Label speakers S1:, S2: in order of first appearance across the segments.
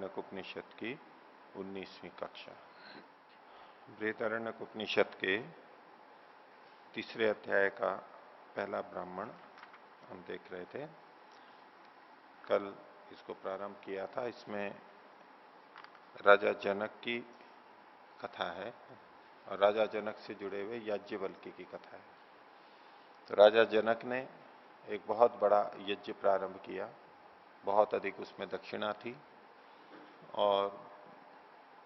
S1: बृहदारण्यक उपनिषद की 19वीं कक्षा। बृहदारण्यक उपनिषद के तीसरे अध्याय का पहला ब्राह्मण हम देख रहे थे। कल इसको प्रारंभ किया था। इसमें राजा जनक की कथा है और राजा जनक से जुड़े हुए याज्ञवल्क्य की कथा है। तो राजा जनक ने एक बहुत बड़ा यज्ञ प्रारंभ किया, बहुत अधिक उसमें दक्षिणा थी और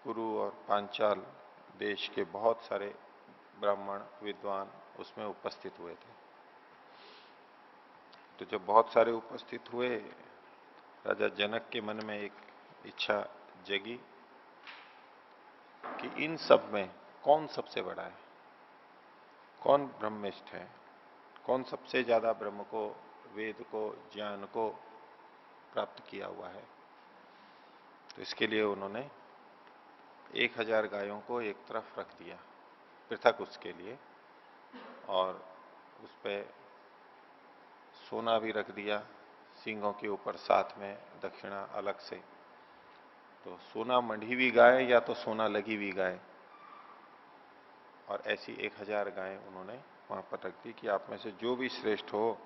S1: कुरु और पांचाल देश के बहुत सारे ब्राह्मण विद्वान उसमें उपस्थित हुए थे। तो जब बहुत सारे उपस्थित हुए, राजा जनक के मन में एक इच्छा जगी कि इन सब में कौन सबसे बड़ा है, कौन ब्रह्मनिष्ठ है, कौन सबसे ज्यादा ब्रह्म को, वेद को, ज्ञान को प्राप्त किया हुआ है। तो इसके लिए उन्होंने 1000 गायों को एक तरफ रख दिया पृथक उसके लिए, और उस पे सोना भी रख दिया, सींगों के ऊपर साथ में दक्षिणा अलग से। तो सोना मढ़ी हुई गाय या तो सोना लगी हुई गाय, और ऐसी 1000 गायें उन्होंने वहां पर रख दी कि आप में से जो भी श्रेष्ठ हो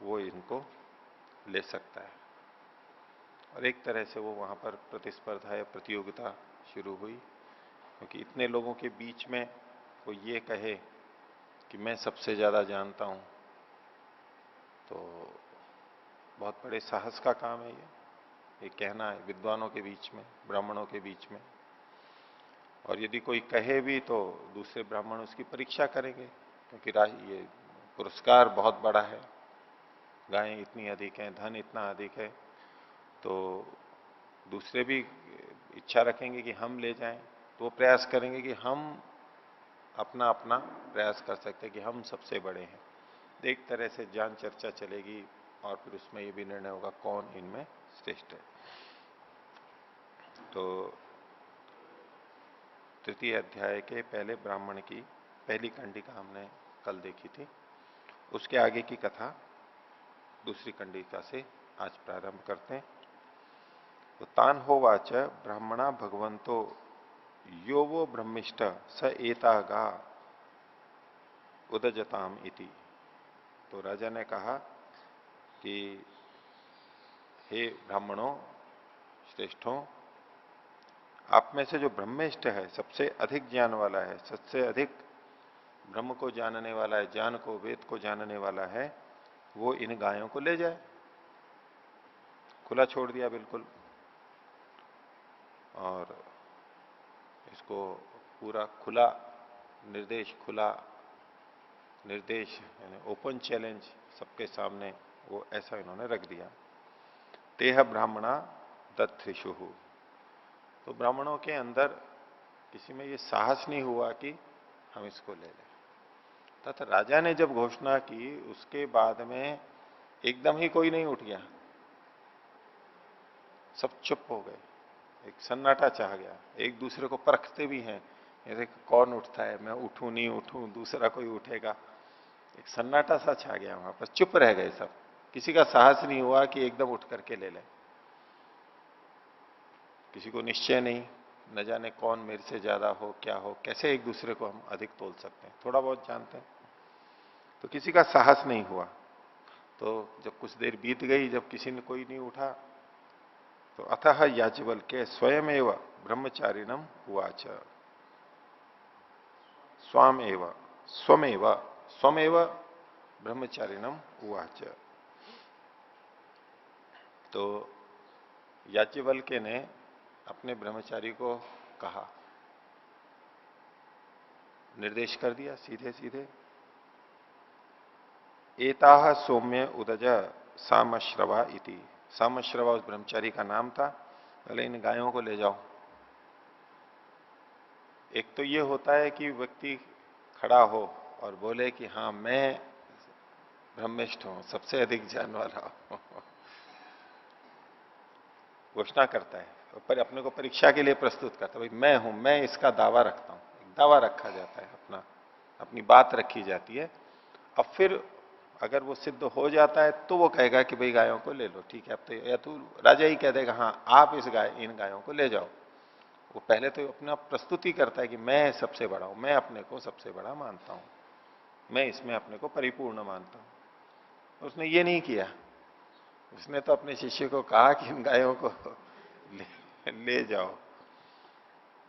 S1: वो इनको ले सकता है। और एक तरह से वो वहां पर प्रतिस्पर्धा या प्रतियोगिता शुरू हुई, क्योंकि इतने लोगों के बीच में कोई ये कहे कि मैं सबसे ज्यादा जानता हूं, तो बहुत बड़े साहस का काम है ये कहना है विद्वानों के बीच में, ब्राह्मणों के बीच में। और यदि कोई कहे भी तो दूसरे ब्राह्मण उसकी परीक्षा करेंगे, क्योंकि ये पुरस्कार बहुत बड़ा है, गायें इतनी अधिक हैं, धन इतना अधिक है, तो दूसरे भी इच्छा रखेंगे कि हम ले जाएं, तो वो प्रयास करेंगे कि हम अपना अपना प्रयास कर सकते हैं कि हम सबसे बड़े हैं। एक तरह से जान चर्चा चलेगी और फिर उसमें ये भी निर्णय होगा कौन इनमें श्रेष्ठ है। तो तृतीय अध्याय के पहले ब्राह्मण की पहली कंडिका हमने कल देखी थी। उसके आगे की कथा दूसरी कंडिका से आज प्रारंभ करते हैं। तो तान होवाच ब्राह्मणा भगवंतो यो वो ब्रह्मिष्ठ स एता गा उदजताम इति। तो राजा ने कहा कि हे ब्राह्मणों, श्रेष्ठों, आप में से जो ब्रह्मिष्ठ है, सबसे अधिक ज्ञान वाला है, सबसे अधिक ब्रह्म को जानने वाला है, ज्ञान को, वेद को जानने वाला है, वो इन गायों को ले जाए। खुला छोड़ दिया बिल्कुल, और इसको पूरा खुला निर्देश यानी ओपन चैलेंज सबके सामने वो ऐसा इन्होंने रख दिया। तेह ब्राह्मणा दत्थ्रिषु। तो ब्राह्मणों के अंदर किसी में ये साहस नहीं हुआ कि हम इसको ले लें। तथा राजा ने जब घोषणा की उसके बाद में एकदम ही कोई नहीं उठ गया, सब चुप हो गए, एक सन्नाटा छा गया। एक दूसरे को परखते भी हैं, जैसे कौन उठता है, मैं उठूं नहीं उठूं, दूसरा कोई उठेगा। एक सन्नाटा सा छा गया, वहां पर चुप रह गए सब। किसी का साहस नहीं हुआ कि एकदम उठ करके ले लें। किसी को निश्चय नहीं, न जाने कौन मेरे से ज्यादा हो, क्या हो, कैसे एक दूसरे को हम अधिक तोल सकते हैं, थोड़ा बहुत जानते हैं। तो किसी का साहस नहीं हुआ। तो जब कुछ देर बीत गई, जब किसी ने कोई नहीं उठा, तो अतः याज्ञवल्क्य स्वयमेव ब्रह्मचारिणम उवाच। स्वमेव ब्रह्मचारिणम उवाच। तो याज्ञवल्क्य ने अपने ब्रह्मचारी को कहा, निर्देश कर दिया सीधे सीधे, एताह सौम्य उदज सामश्रवा इति। सामश्रवा उस ब्रह्मचारी का नाम था। पहले इन गायों को ले जाओ। एक तो ये होता है कि व्यक्ति खड़ा हो और बोले कि हाँ मैं ब्रह्मिष्ठ हूं, सबसे अधिक ज्ञान वाला हूं, घोषणा करता है, पर अपने को परीक्षा के लिए प्रस्तुत करता है, भाई मैं हूं, मैं इसका दावा रखता हूं। एक दावा रखा जाता है, अपनी बात रखी जाती है। अब फिर अगर वो सिद्ध हो जाता है तो वो कहेगा कि भाई गायों को ले लो, ठीक है। अब तो या तो राजा ही कह देगा हाँ आप इन गायों को ले जाओ। वो पहले तो अपना प्रस्तुति करता है कि मैं सबसे बड़ा हूं, मैं अपने को सबसे बड़ा मानता हूं, मैं इसमें अपने को परिपूर्ण मानता हूं। उसने ये नहीं किया। उसने तो अपने शिष्य को कहा कि इन गायों को ले जाओ।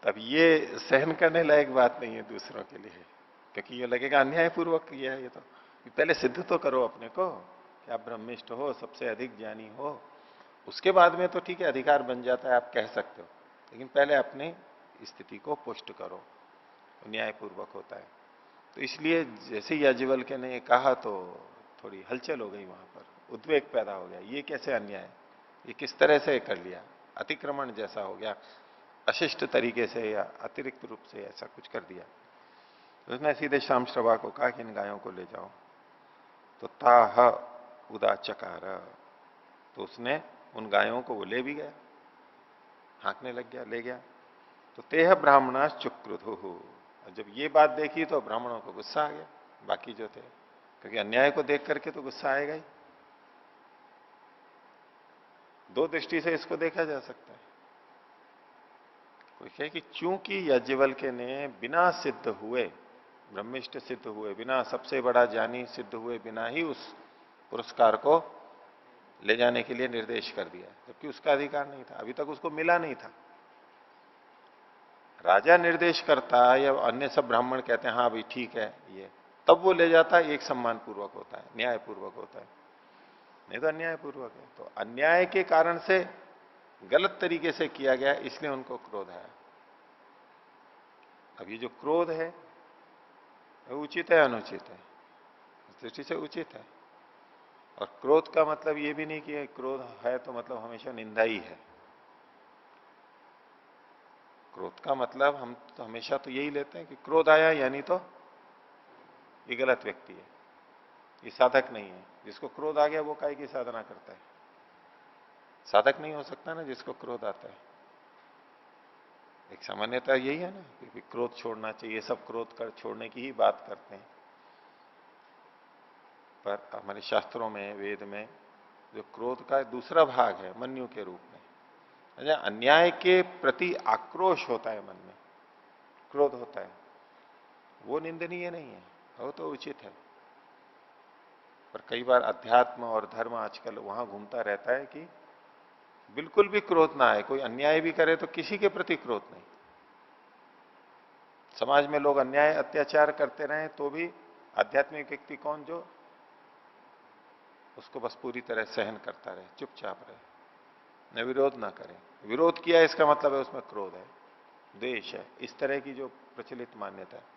S1: तब ये सहन करने लायक बात नहीं है दूसरों के लिए, क्योंकि ये लगेगा अन्यायपूर्वक किया है। ये तो पहले सिद्ध तो करो अपने को कि आप ब्रह्मिष्ठ हो, सबसे अधिक ज्ञानी हो। उसके बाद में तो ठीक है, अधिकार बन जाता है, आप कह सकते हो, लेकिन पहले अपनी स्थिति को पुष्ट करो, न्यायपूर्वक होता है। तो इसलिए जैसे ही याज्ञवल्क्य ने कहा तो थोड़ी हलचल हो गई वहां पर, उद्वेग पैदा हो गया। ये कैसे अन्याय, ये किस तरह से कर लिया, अतिक्रमण जैसा हो गया, अशिष्ट तरीके से या अतिरिक्त रूप से ऐसा कुछ कर दिया। तो उसने सीधे शाम श्रवा को कहा कि इन गायों को ले जाओ। तो ताह उदाचकार, तो उसने उन गायों को वो ले भी गया, हाँकने लग गया, ले गया। तो तेह ब्राह्मणा चुक्रुधु, जब ये बात देखी तो ब्राह्मणों को गुस्सा आ गया, बाकी जो थे, क्योंकि अन्याय को देख करके तो गुस्सा आएगा ही। दो दृष्टि से इसको देखा जा सकता है। कोई कहे कि चूंकि याज्ञवल्क्य ने बिना सिद्ध हुए, ब्रह्मिष्ठ सिद्ध हुए बिना, सबसे बड़ा ज्ञानी सिद्ध हुए बिना ही उस पुरस्कार को ले जाने के लिए निर्देश कर दिया, जबकि उसका अधिकार नहीं था, अभी तक उसको मिला नहीं था। राजा निर्देश करता या अन्य सब ब्राह्मण कहते हैं हाँ भाई ठीक है ये, तब वो ले जाता है, एक सम्मान पूर्वक होता है, न्याय पूर्वक होता है, नहीं तो अन्याय पूर्वक है। तो अन्याय के कारण से, गलत तरीके से किया गया, इसलिए उनको क्रोध आया। अब ये जो क्रोध है वो उचित है अनुचित है, इस दृष्टि से उचित है। और क्रोध का मतलब ये भी नहीं कि क्रोध है तो मतलब हमेशा निंदा ही है। क्रोध का मतलब हम तो हमेशा तो यही लेते हैं कि क्रोध आया यानी तो ये गलत व्यक्ति है, ये साधक नहीं है। जिसको क्रोध आ गया वो काय की साधना करता है, साधक नहीं हो सकता ना जिसको क्रोध आता है। एक सामान्यता यही है ना कि क्रोध छोड़ना चाहिए, सब क्रोध कर छोड़ने की ही बात करते हैं। पर हमारे शास्त्रों में, वेद में जो क्रोध का दूसरा भाग है मन्यु के रूप में, अच्छा अन्याय के प्रति आक्रोश होता है मन में, क्रोध होता है, वो निंदनीय नहीं है, वो तो उचित है। पर कई बार अध्यात्म और धर्म आजकल वहां घूमता रहता है कि बिल्कुल भी क्रोध ना आए, कोई अन्याय भी करे तो किसी के प्रति क्रोध नहीं। समाज में लोग अन्याय अत्याचार करते रहे तो भी आध्यात्मिक व्यक्ति कौन, जो उसको बस पूरी तरह सहन करता रहे, चुपचाप रहे, न विरोध ना करे। विरोध किया इसका मतलब है उसमें क्रोध है, द्वेष है, इस तरह की जो प्रचलित मान्यता है।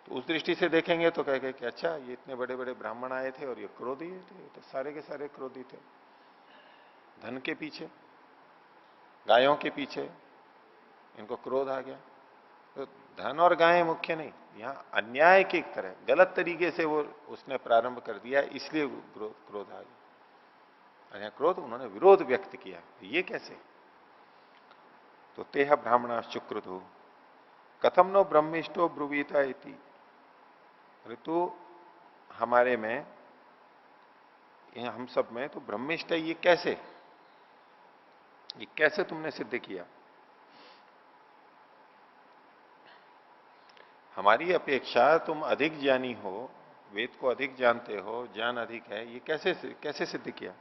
S1: तो उस दृष्टि से देखेंगे तो कहेंगे कि अच्छा ये इतने बड़े बड़े ब्राह्मण आए थे और ये क्रोधी थे, तो सारे के सारे क्रोधी थे, धन के पीछे, गायों के पीछे इनको क्रोध आ गया। तो धन और गायें मुख्य नहीं, यहां अन्याय की तरह गलत तरीके से वो उसने प्रारंभ कर दिया, इसलिए क्रोध आ गया। और यहां क्रोध, उन्होंने विरोध व्यक्त किया, ये कैसे। तो तेह ब्राह्मणा शुक्रधु कथम नो ब्रह्मिष्टो ब्रुवीता इति, ऋतु हमारे में, हम सब में तो ब्रह्मिष्ठ है, ये कैसे, ये कैसे तुमने सिद्ध किया। हमारी अपेक्षा तुम अधिक ज्ञानी हो, वेद को अधिक जानते हो, ज्ञान अधिक है, ये कैसे सिद्ध किया।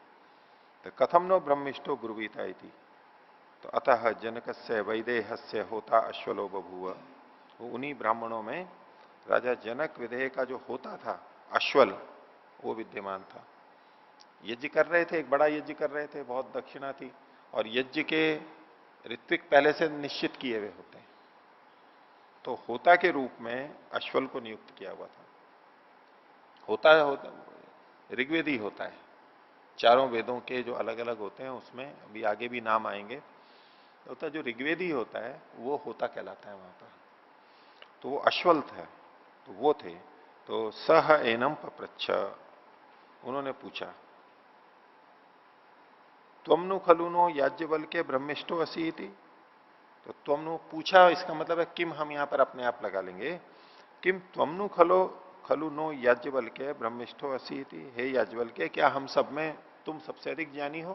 S1: तो कथम नो ब्रह्मिष्टो ब्रुवीता इति, तो अतः जनकस्य वैदेहस्य होता अश्वलो बभूव, वो उन्हीं ब्राह्मणों में राजा जनक विदेह का जो होता था अश्वल, वो विद्यमान था। यज्ञ कर रहे थे, एक बड़ा यज्ञ कर रहे थे, बहुत दक्षिणा थी, और यज्ञ के ऋत्विक पहले से निश्चित किए हुए होते हैं। तो होता के रूप में अश्वल को नियुक्त किया हुआ था। होता ऋग्वेदी होता है, चारों वेदों के जो अलग अलग होते हैं उसमें अभी आगे भी नाम आएंगे। होता जो ऋग्वेदी होता है वो होता कहलाता है वहां पर। तो वो अश्वल था, तो वो थे। तो सह एनम पप्रच्छ, उन्होंने पूछा, त्वमनु खलुनो याज्ञवल्क्य ब्रह्मिष्ठो असी थी। तो त्वमनु पूछा, इसका मतलब है किम, हम यहां पर अपने आप लगा लेंगे, किम त्वमनु खलो खलु नो याज्ञवल्क्य ब्रह्मिष्ठो असि इति, हे याज्ञवल्क्य क्या हम सब में तुम सबसे अधिक ज्ञानी हो?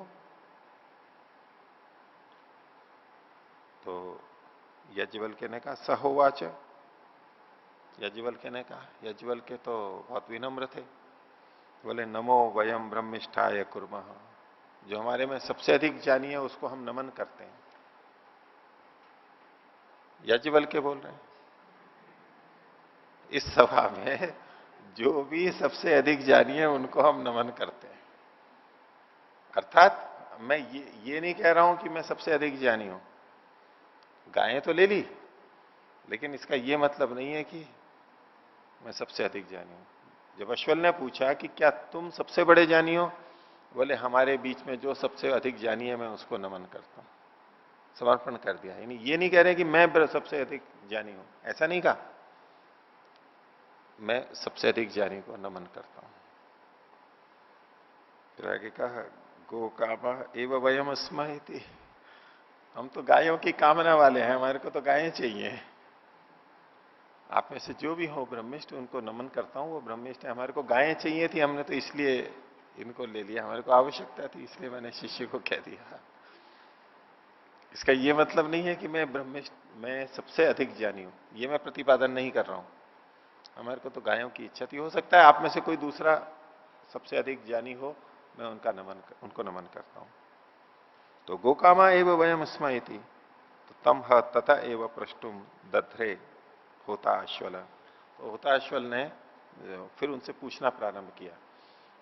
S1: तो याज्ञवल्क्य ने कहा सहोवाच, याज्ञवल्क्य ने कहा, याज्ञवल्क्य तो बहुत विनम्र थे, बोले नमो वयम ब्रह्मिष्ठाय कुर्मः, जो हमारे में सबसे अधिक ज्ञानी है उसको हम नमन करते हैं। याज्ञवल्क्य बोल रहे हैं इस सभा में जो भी सबसे अधिक ज्ञानी है उनको हम नमन करते हैं। अर्थात मैं ये नहीं कह रहा हूं कि मैं सबसे अधिक ज्ञानी हूं, गायें तो ले ली, लेकिन इसका ये मतलब नहीं है कि मैं सबसे अधिक ज्ञानी हूं। जब अश्वल ने पूछा कि क्या तुम सबसे बड़े ज्ञानी हो, बोले हमारे बीच में जो सबसे अधिक ज्ञानी है मैं उसको नमन करता हूं, समर्पण कर दिया। यानी ये नहीं कह रहे कि मैं सबसे अधिक ज्ञानी हूं, ऐसा नहीं कहा, मैं सबसे अधिक ज्ञानी को नमन करता हूं। फिर आगे कहा गो कामा एव वयम स्मृति, हम तो गायों की कामना वाले हैं, हमारे को तो गायें चाहिए। आप में से जो भी हो ब्रह्मिष्ठ उनको नमन करता हूं, वो ब्रह्मिष्ठ है। हमारे को गायें चाहिए थी, हमने तो इसलिए इनको ले लिया, हमारे को आवश्यकता थी इसलिए मैंने शिष्य को कह दिया। इसका ये मतलब नहीं है कि मैं ब्रह्मिष्ठ, मैं सबसे अधिक ज्ञानी हूं, ये मैं प्रतिपादन नहीं कर रहा हूं। हमारे को तो गायों की इच्छा थी, हो सकता है आप में से कोई दूसरा सबसे अधिक ज्ञानी हो, मैं उनको नमन करता हूं। तो गोकामा एव वयम स्मयति, तो तम तथा एव प्रष्टुम दध्रे होता अश्वल। तो होता अश्वल ने फिर उनसे पूछना प्रारंभ किया,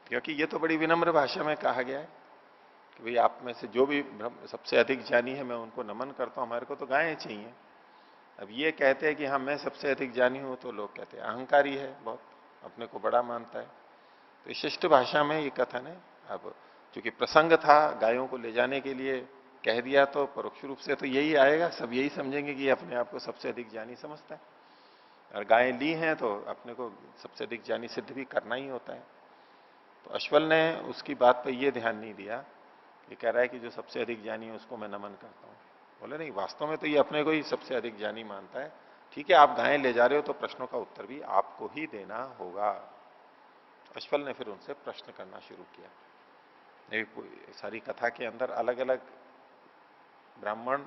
S1: क्योंकि ये तो बड़ी विनम्र भाषा में कहा गया है कि भाई आप में से जो भी सबसे अधिक ज्ञानी है मैं उनको नमन करता हूं, हमारे को तो गायें चाहिए। अब ये कहते हैं कि हाँ मैं सबसे अधिक ज्ञानी हूं, तो लोग कहते हैं अहंकारी है, बहुत अपने को बड़ा मानता है। तो शिष्ट भाषा में ये कथन है। अब चूंकि प्रसंग था गायों को ले जाने के लिए कह दिया, तो परोक्ष रूप से तो यही आएगा, सब यही समझेंगे कि अपने आप को सबसे अधिक ज्ञानी समझता है। और गायें ली हैं तो अपने को सबसे अधिक ज्ञानी सिद्ध भी करना ही होता है। तो अश्वल ने उसकी बात पर यह ध्यान नहीं दिया, ये कह रहा है कि जो सबसे अधिक ज्ञानी है उसको मैं नमन करता हूं। बोले नहीं, वास्तव में तो ये अपने को ही सबसे अधिक ज्ञानी मानता है। ठीक है, आप गायें ले जा रहे हो तो प्रश्नों का उत्तर भी आपको ही देना होगा। अश्वल ने फिर उनसे प्रश्न करना शुरू किया। सारी कथा के अंदर अलग अलग ब्राह्मण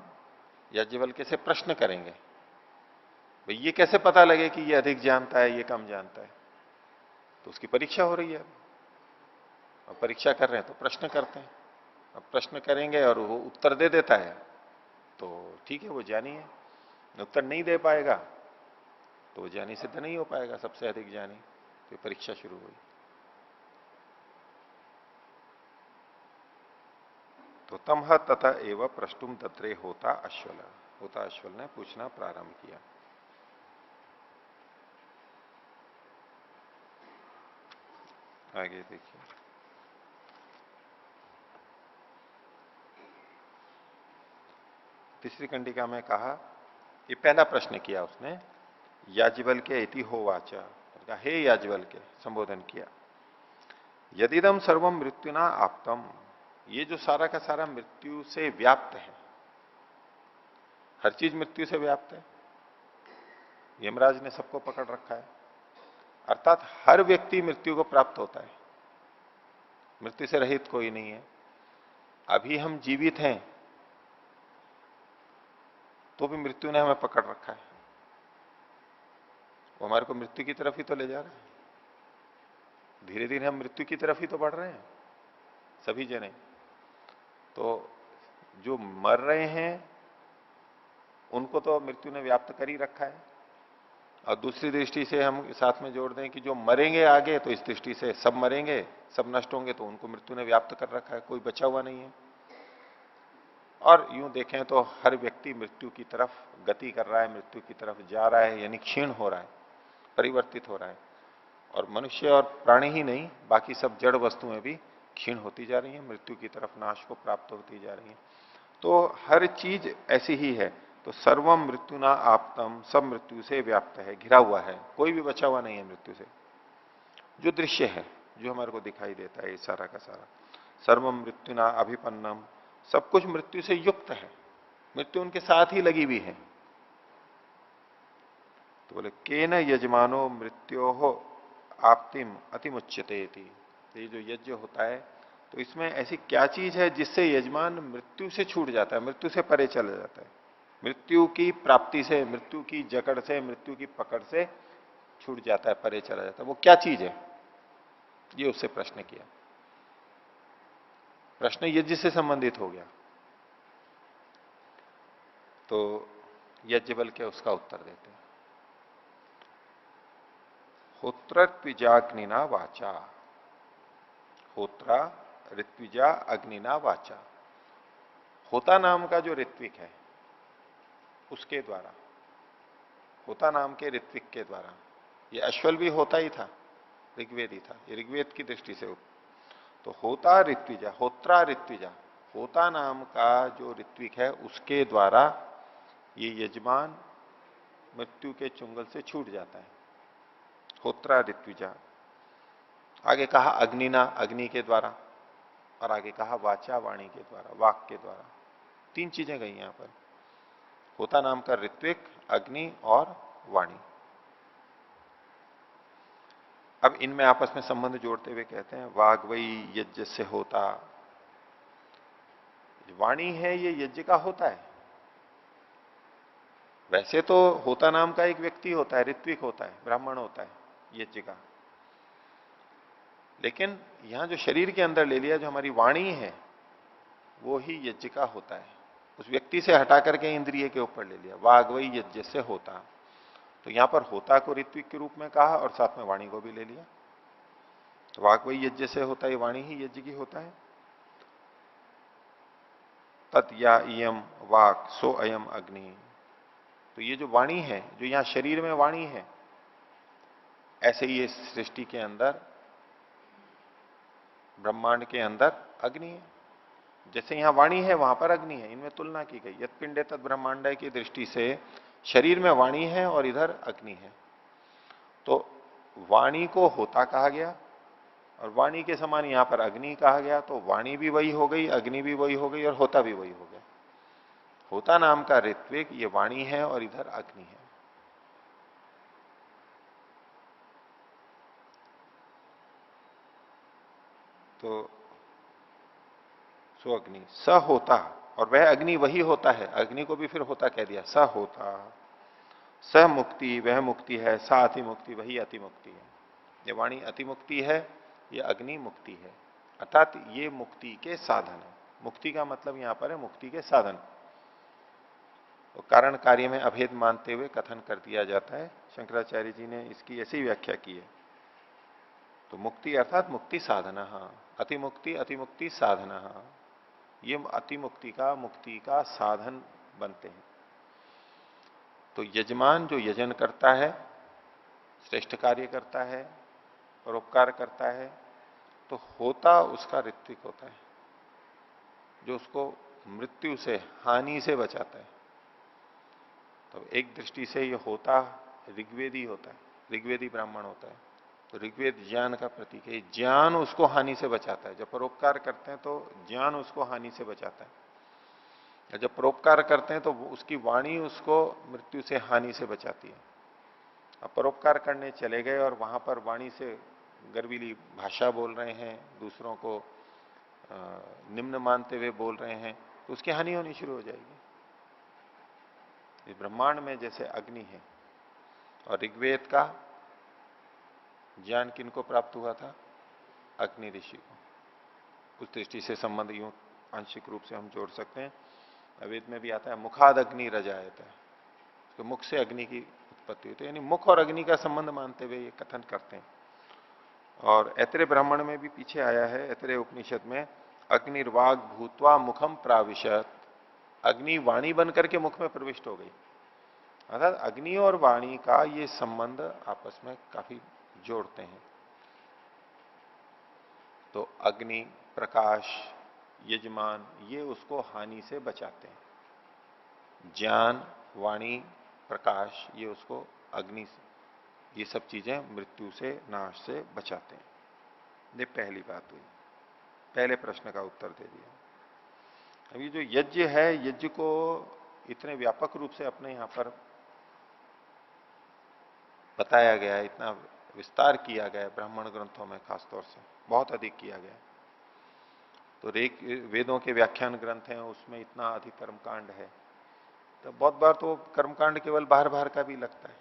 S1: याज्ञवल्क्य से प्रश्न करेंगे, भाई ये कैसे पता लगे कि ये अधिक जानता है, ये कम जानता है। तो उसकी परीक्षा हो रही है, अब परीक्षा कर रहे हैं तो प्रश्न करते हैं। अब प्रश्न करेंगे और वो उत्तर दे देता है तो ठीक है, वो ज्ञानी है। उत्तर नहीं दे पाएगा तो वो ज्ञानी सिद्ध नहीं हो पाएगा, सबसे अधिक ज्ञानी। तो परीक्षा शुरू हुई। तो तमह तथा एवं प्रष्टुम तत्रे होता अश्वल, होता अश्वल ने पूछना प्रारंभ किया। आगे देखिए, तीसरी कंडिका में कहा, ये पहला प्रश्न किया उसने, याज्ञवल्क्य इति होवाच, हे याज्ञवल्क्य, संबोधन किया। यदिदम सर्वम मृत्युना आप्तम, ये जो सारा का सारा मृत्यु से व्याप्त है, हर चीज मृत्यु से व्याप्त है। यमराज ने सबको पकड़ रखा है, अर्थात हर व्यक्ति मृत्यु को प्राप्त होता है, मृत्यु से रहित कोई नहीं है। अभी हम जीवित हैं तो भी मृत्यु ने हमें पकड़ रखा है, वो हमारे को मृत्यु की तरफ ही तो ले जा रहा है। धीरे धीरे हम मृत्यु की तरफ ही तो बढ़ रहे हैं सभी जने। तो जो मर रहे हैं उनको तो मृत्यु ने व्याप्त कर ही रखा है, और दूसरी दृष्टि से हम साथ में जोड़ दें कि जो मरेंगे आगे, तो इस दृष्टि से सब मरेंगे, सब नष्ट होंगे, तो उनको मृत्यु ने व्याप्त कर रखा है, कोई बचा हुआ नहीं है। और यूं देखें तो हर व्यक्ति मृत्यु की तरफ गति कर रहा है, मृत्यु की तरफ जा रहा है, यानी क्षीण हो रहा है, परिवर्तित हो रहा है। और मनुष्य और प्राणी ही नहीं, बाकी सब जड़ वस्तुएं भी क्षीण होती जा रही हैं, मृत्यु की तरफ नाश को प्राप्त होती जा रही हैं। तो हर चीज ऐसी ही है। तो सर्वम मृत्यु ना आपतम, सब मृत्यु से व्याप्त है, घिरा हुआ है, कोई भी बचा हुआ नहीं है मृत्यु से। जो दृश्य है, जो हमारे को दिखाई देता है, ये सारा का सारा सर्वम मृत्यु ना अभिपन्नम, सब कुछ मृत्यु से युक्त है, मृत्यु उनके साथ ही लगी हुई है। तो बोले केन यजमानो मृत्यो हो आप्तिम अतिमुच्यते थी। ये जो यज्ञ होता है तो इसमें ऐसी क्या चीज है जिससे यजमान मृत्यु से छूट जाता है, मृत्यु से परे चला जाता है, मृत्यु की प्राप्ति से, मृत्यु की जकड़ से, मृत्यु की पकड़ से छूट जाता है, परे चला जाता है। वो क्या चीज है, ये उससे प्रश्न किया। प्रश्न यज्ञ से संबंधित हो गया। तो यज्ञवल्क्य उसका उत्तर देते हैं, होत्रत्विजाग्निना वाचा, होत्रा ऋत्विजा अग्निना वाचा। होता नाम का जो ऋत्विक है उसके द्वारा, होता नाम के ऋत्विक के द्वारा, ये अश्वल भी होता ही था, ऋग्वेद ही था, ये ऋग्वेद की दृष्टि से। तो होता ऋत्विजा, होत्रा ऋत्विजा, होता नाम का जो ऋत्विक है उसके द्वारा ये यजमान मृत्यु के चुंगल से छूट जाता है। होत्रा ऋत्विजा, आगे कहा अग्निना, अग्नि के द्वारा, और आगे कहा वाचा, वाणी के द्वारा, वाक के द्वारा। तीन चीजें गई यहां पर, होता नाम का ऋत्विक, अग्नि और वाणी। अब इनमें आपस में संबंध जोड़ते हुए कहते हैं, वाग्वई यज्ञ से होता, वाणी है ये यज्ञ का होता है। वैसे तो होता नाम का एक व्यक्ति होता है, ऋत्विक होता है, ब्राह्मण होता है यज्ञ का, लेकिन यहां जो शरीर के अंदर ले लिया, जो हमारी वाणी है वो ही यज्ञ का होता है। उस व्यक्ति से हटा करके इंद्रिय के ऊपर ले लिया, वाग्वई यज्ञ से होता। तो यहां पर होता को ऋत्विक के रूप में कहा और साथ में वाणी को भी ले लिया। तो वाग्वई यज्ञ से होता है, वाणी ही यज्ञ की होता है। तत् या इयम वाक सो अयम अग्नि। तो ये जो वाणी है, जो यहां शरीर में वाणी है, ऐसे ही ये सृष्टि के अंदर, ब्रह्मांड के अंदर अग्नि है। जैसे यहां वाणी है वहां पर अग्नि है, इनमें तुलना की गई। यत पिंडे तद ब्रह्मांड की दृष्टि से शरीर में वाणी है और इधर अग्नि है। तो वाणी को होता कहा गया और वाणी के समान यहां पर अग्नि कहा गया। तो वाणी भी वही हो गई, अग्नि भी वही हो गई और होता भी वही हो गया। होता नाम का ऋत्विक ये वाणी है और इधर अग्नि है। तो सो अग्नि स होता, और वह अग्नि वही होता है। अग्नि को भी फिर होता कह दिया, स होता। स मुक्ति, वह मुक्ति है। सा अति मुक्ति, वही अति मुक्ति है। ये वाणी अति मुक्ति है, ये अग्नि मुक्ति है। अर्थात ये मुक्ति के साधन है। मुक्ति का मतलब यहां पर है मुक्ति के साधन। तो कारण कार्य में अभेद मानते हुए कथन कर दिया जाता है। शंकराचार्य जी ने इसकी ऐसी व्याख्या की है। तो मुक्ति अर्थात मुक्ति साधना, अतिमुक्ति अतिमुक्ति साधना, ये अतिमुक्ति का, मुक्ति का साधन बनते हैं। तो यजमान जो यजन करता है, श्रेष्ठ कार्य करता है, परोपकार करता है, तो होता उसका ऋत्विक होता है, जो उसको मृत्यु से, हानि से बचाता है। तो एक दृष्टि से ये होता ऋग्वेदी होता है, ऋग्वेदी ब्राह्मण होता है। तो ऋग्वेद ज्ञान का प्रतीक है, ज्ञान उसको हानि से बचाता है। जब परोपकार करते हैं तो ज्ञान उसको हानि से बचाता है, और जब परोपकार करते हैं तो उसकी वाणी उसको मृत्यु से, हानि से बचाती है। अब परोपकार करने चले गए और वहां पर वाणी से गर्वीली भाषा बोल रहे हैं, दूसरों को निम्न मानते हुए बोल रहे हैं, तो उसकी हानि होनी शुरू हो जाएगी। इस ब्रह्मांड में जैसे अग्नि है, और ऋग्वेद का ज्ञान किनको प्राप्त हुआ था? अग्नि ऋषि को। उस दृष्टि से संबंध यूं आंशिक रूप से हम जोड़ सकते हैं। वेद में भी आता है मुखाद अग्नि रजायत है, तो मुख से अग्नि की उत्पत्ति होती है, यानी मुख और अग्नि का संबंध मानते हुए ये कथन करते हैं। और ऐतरे ब्राह्मण में भी पीछे आया है, ऐतरे उपनिषद में, अग्निर्वाग भूतवा मुखम प्राविशत। अग्नि वाणी बनकर के मुख में प्रविष्ट हो गई। अर्थात अग्नि और वाणी का ये संबंध आपस में काफी जोड़ते हैं। तो अग्नि, प्रकाश, यजमान, ये उसको हानि से बचाते हैं। ज्ञान, वाणी, प्रकाश, ये उसको अग्नि, ये सब चीजें मृत्यु से, नाश से बचाते हैं। ये पहली बात हुई, पहले प्रश्न का उत्तर दे दिया। अभी जो यज्ञ है, यज्ञ को इतने व्यापक रूप से अपने यहां पर बताया गया है, इतना विस्तार किया गया है ब्राह्मण ग्रंथों में, खासतौर से बहुत अधिक किया गया है। तो वेदों के व्याख्यान ग्रंथ हैं, उसमें इतना अधिक कर्मकांड है, तो बहुत बार तो कर्मकांड केवल बाहर बाहर का भी लगता है,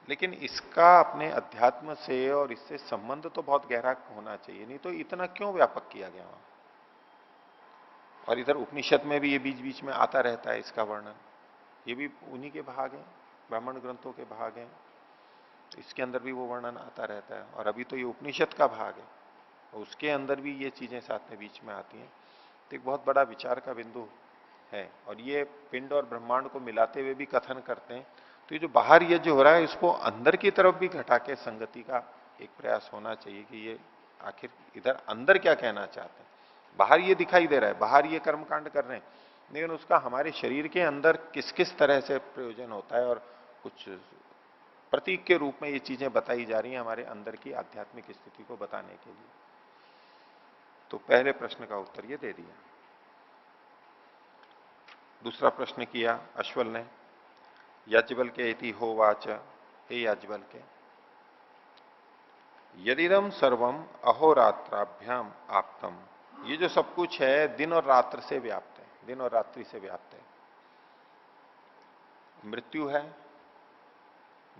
S1: लेकिन इसका अपने अध्यात्म से और इससे संबंध तो बहुत गहरा होना चाहिए, नहीं तो इतना क्यों व्यापक किया गया वहां। और इधर उपनिषद में भी ये बीच बीच में आता रहता है इसका वर्णन, ये भी उन्हीं के भाग हैं, ब्राह्मण ग्रंथों के भाग हैं, तो इसके अंदर भी वो वर्णन आता रहता है। और अभी तो ये उपनिषद का भाग है, उसके अंदर भी ये चीजें साथ में बीच में आती हैं। तो एक बहुत बड़ा विचार का बिंदु है। और ये पिंड और ब्रह्मांड को मिलाते हुए भी कथन करते हैं। तो ये जो बाहर यज्ञ हो रहा है, इसको अंदर की तरफ भी घटा के संगति का एक प्रयास होना चाहिए कि ये आखिर इधर अंदर क्या कहना चाहते हैं। बाहर ये दिखाई दे रहा है, बाहर ये कर्मकांड कर रहे हैं, लेकिन उसका हमारे शरीर के अंदर किस किस तरह से प्रयोजन होता है, और कुछ प्रतीक के रूप में ये चीजें बताई जा रही हैं हमारे अंदर की आध्यात्मिक स्थिति को बताने के लिए। तो पहले प्रश्न का उत्तर ये दे दिया। दूसरा प्रश्न किया अश्वल ने, याज्ञवल के इति होवाच, हे याज्ञवल के, यदिदम सर्वम अहोरात्राभ्याम आप्तम, ये जो सब कुछ है दिन और रात्र से व्याप्त है, दिन और रात्रि से व्याप्त है। मृत्यु है,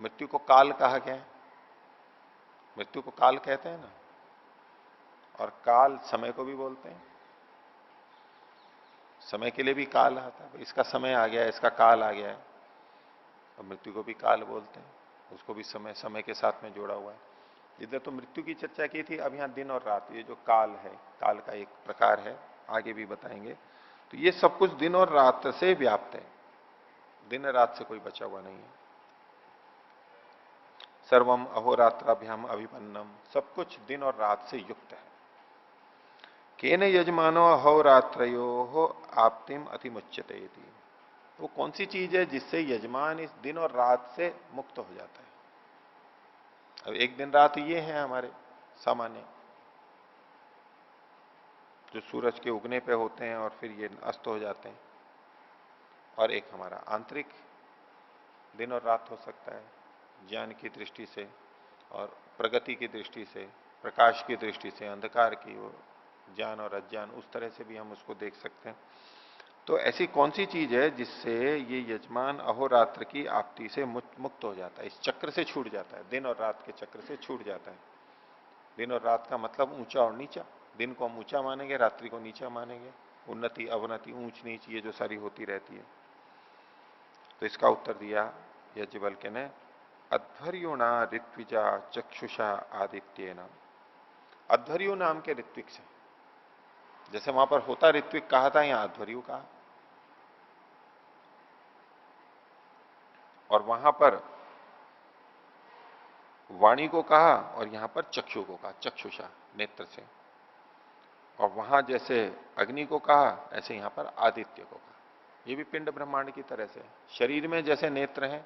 S1: मृत्यु को काल कहा गया है, मृत्यु को काल कहते हैं ना, और काल समय को भी बोलते हैं, समय के लिए भी काल आता है, इसका समय आ गया है, इसका काल आ गया है। और मृत्यु को भी काल बोलते हैं, उसको भी समय समय के साथ में जोड़ा हुआ है। इधर तो मृत्यु की चर्चा की थी, अब यहां दिन और रात, ये जो काल है, काल का एक प्रकार है, आगे भी बताएंगे। तो ये सब कुछ दिन और रात से व्याप्त है, दिन रात से कोई बचा हुआ नहीं है। सर्वम अहोरात्राभ्याम अभिपन्नम, सब कुछ दिन और रात से युक्त है। केन यजमानो अहोरात्रयो हो आप्तिम अतिमुच्यते, वो कौन सी चीज है जिससे यजमान इस दिन और रात से मुक्त हो जाता है। अब एक दिन रात ये है हमारे सामान्य, जो सूरज के उगने पे होते हैं और फिर ये अस्त हो जाते हैं। और एक हमारा आंतरिक दिन और रात हो सकता है, ज्ञान की दृष्टि से और प्रगति की दृष्टि से, प्रकाश की दृष्टि से, अंधकार की, वो ज्ञान और अज्ञान, उस तरह से भी हम उसको देख सकते हैं। तो ऐसी कौन सी चीज है जिससे ये यजमान अहोरात्र की आपत्ति से मुक्त हो जाता है, इस चक्र से छूट जाता है, दिन और रात के चक्र से छूट जाता है। दिन और रात का मतलब ऊंचा और नीचा, दिन को हम ऊंचा मानेंगे, रात्रि को नीचा मानेंगे, उन्नति अवनति, ऊंच नीच, ये जो सारी होती रहती है। तो इसका उत्तर दिया याज्ञवल्क्य ने, अध्वर्युणा ऋत्विजा चक्षुषा आदित्य नाम, अध्वर्यु नाम के ऋत्विक से, जैसे वहां पर होता ऋत्विक कहा था, यहां अध्वर्यु कहा, और वहां पर वाणी को कहा और यहां पर चक्षु को कहा, चक्षुषा नेत्र से। और वहां जैसे अग्नि को कहा, ऐसे यहां पर आदित्य को कहा। ये भी पिंड ब्रह्मांड की तरह से, शरीर में जैसे नेत्र हैं,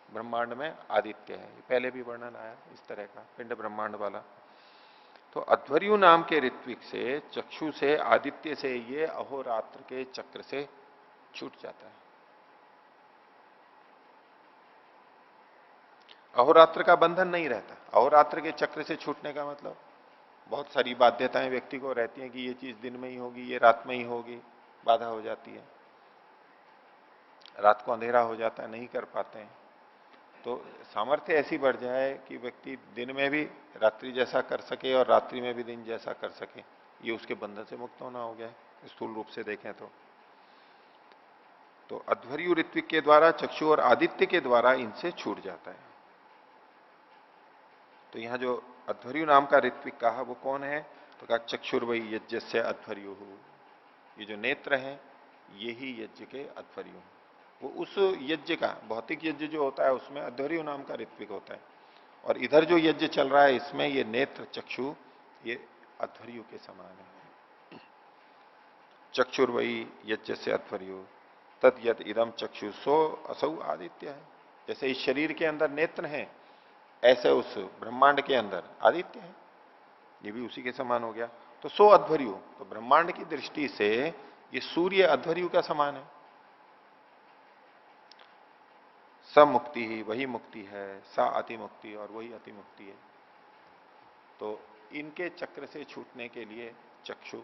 S1: ब्रह्मांड में आदित्य है, ये पहले भी वर्णन आया इस तरह का पिंड ब्रह्मांड वाला। तो अध्वर्यु नाम के ऋत्विक से, चक्षु से, आदित्य से ये अहोरात्र के चक्र से छूट जाता है। अहोरात्र का बंधन नहीं रहता। अहोरात्र के चक्र से छूटने का मतलब बहुत सारी बाध्यताएं व्यक्ति को रहती हैं कि ये चीज दिन में ही होगी, ये रात में ही होगी, बाधा हो जाती है, रात को अंधेरा हो जाता है, नहीं कर पाते हैं। तो सामर्थ्य ऐसी बढ़ जाए कि व्यक्ति दिन में भी रात्रि जैसा कर सके और रात्रि में भी दिन जैसा कर सके, ये उसके बंधन से मुक्त होना हो गया है स्थूल रूप से देखें तो अध्वर्यु ऋत्विक के द्वारा, चक्षु और आदित्य के द्वारा इनसे छूट जाता है। तो यहां जो अध्वर्यु नाम का ऋत्विक कहा वो कौन है, तो कहा चक्षुर्वई यज्ञ से अध्वर्यु, ये जो नेत्र है ये ही यज्ञ के अध्वर्यु, वो उस यज्ञ का, भौतिक यज्ञ जो होता है उसमें अध्वर्यु नाम का ऋत्विक होता है, और इधर जो यज्ञ चल रहा है इसमें ये नेत्र चक्षु ये अध्वर्यु के समान है। चक्षुर्वई यज्ञ से अध्वर्यु तद यद इदम चक्षु सो असौ आदित्य है, जैसे इस शरीर के अंदर नेत्र हैं, ऐसे उस ब्रह्मांड के अंदर आदित्य है, ये भी उसी के समान हो गया। तो सो अध्वर्यु, तो ब्रह्मांड की दृष्टि से ये सूर्य अध्वर्यु का समान है। स मुक्ति ही वही मुक्ति है, सा अतिमुक्ति और वही अतिमुक्ति है। तो इनके चक्र से छूटने के लिए चक्षु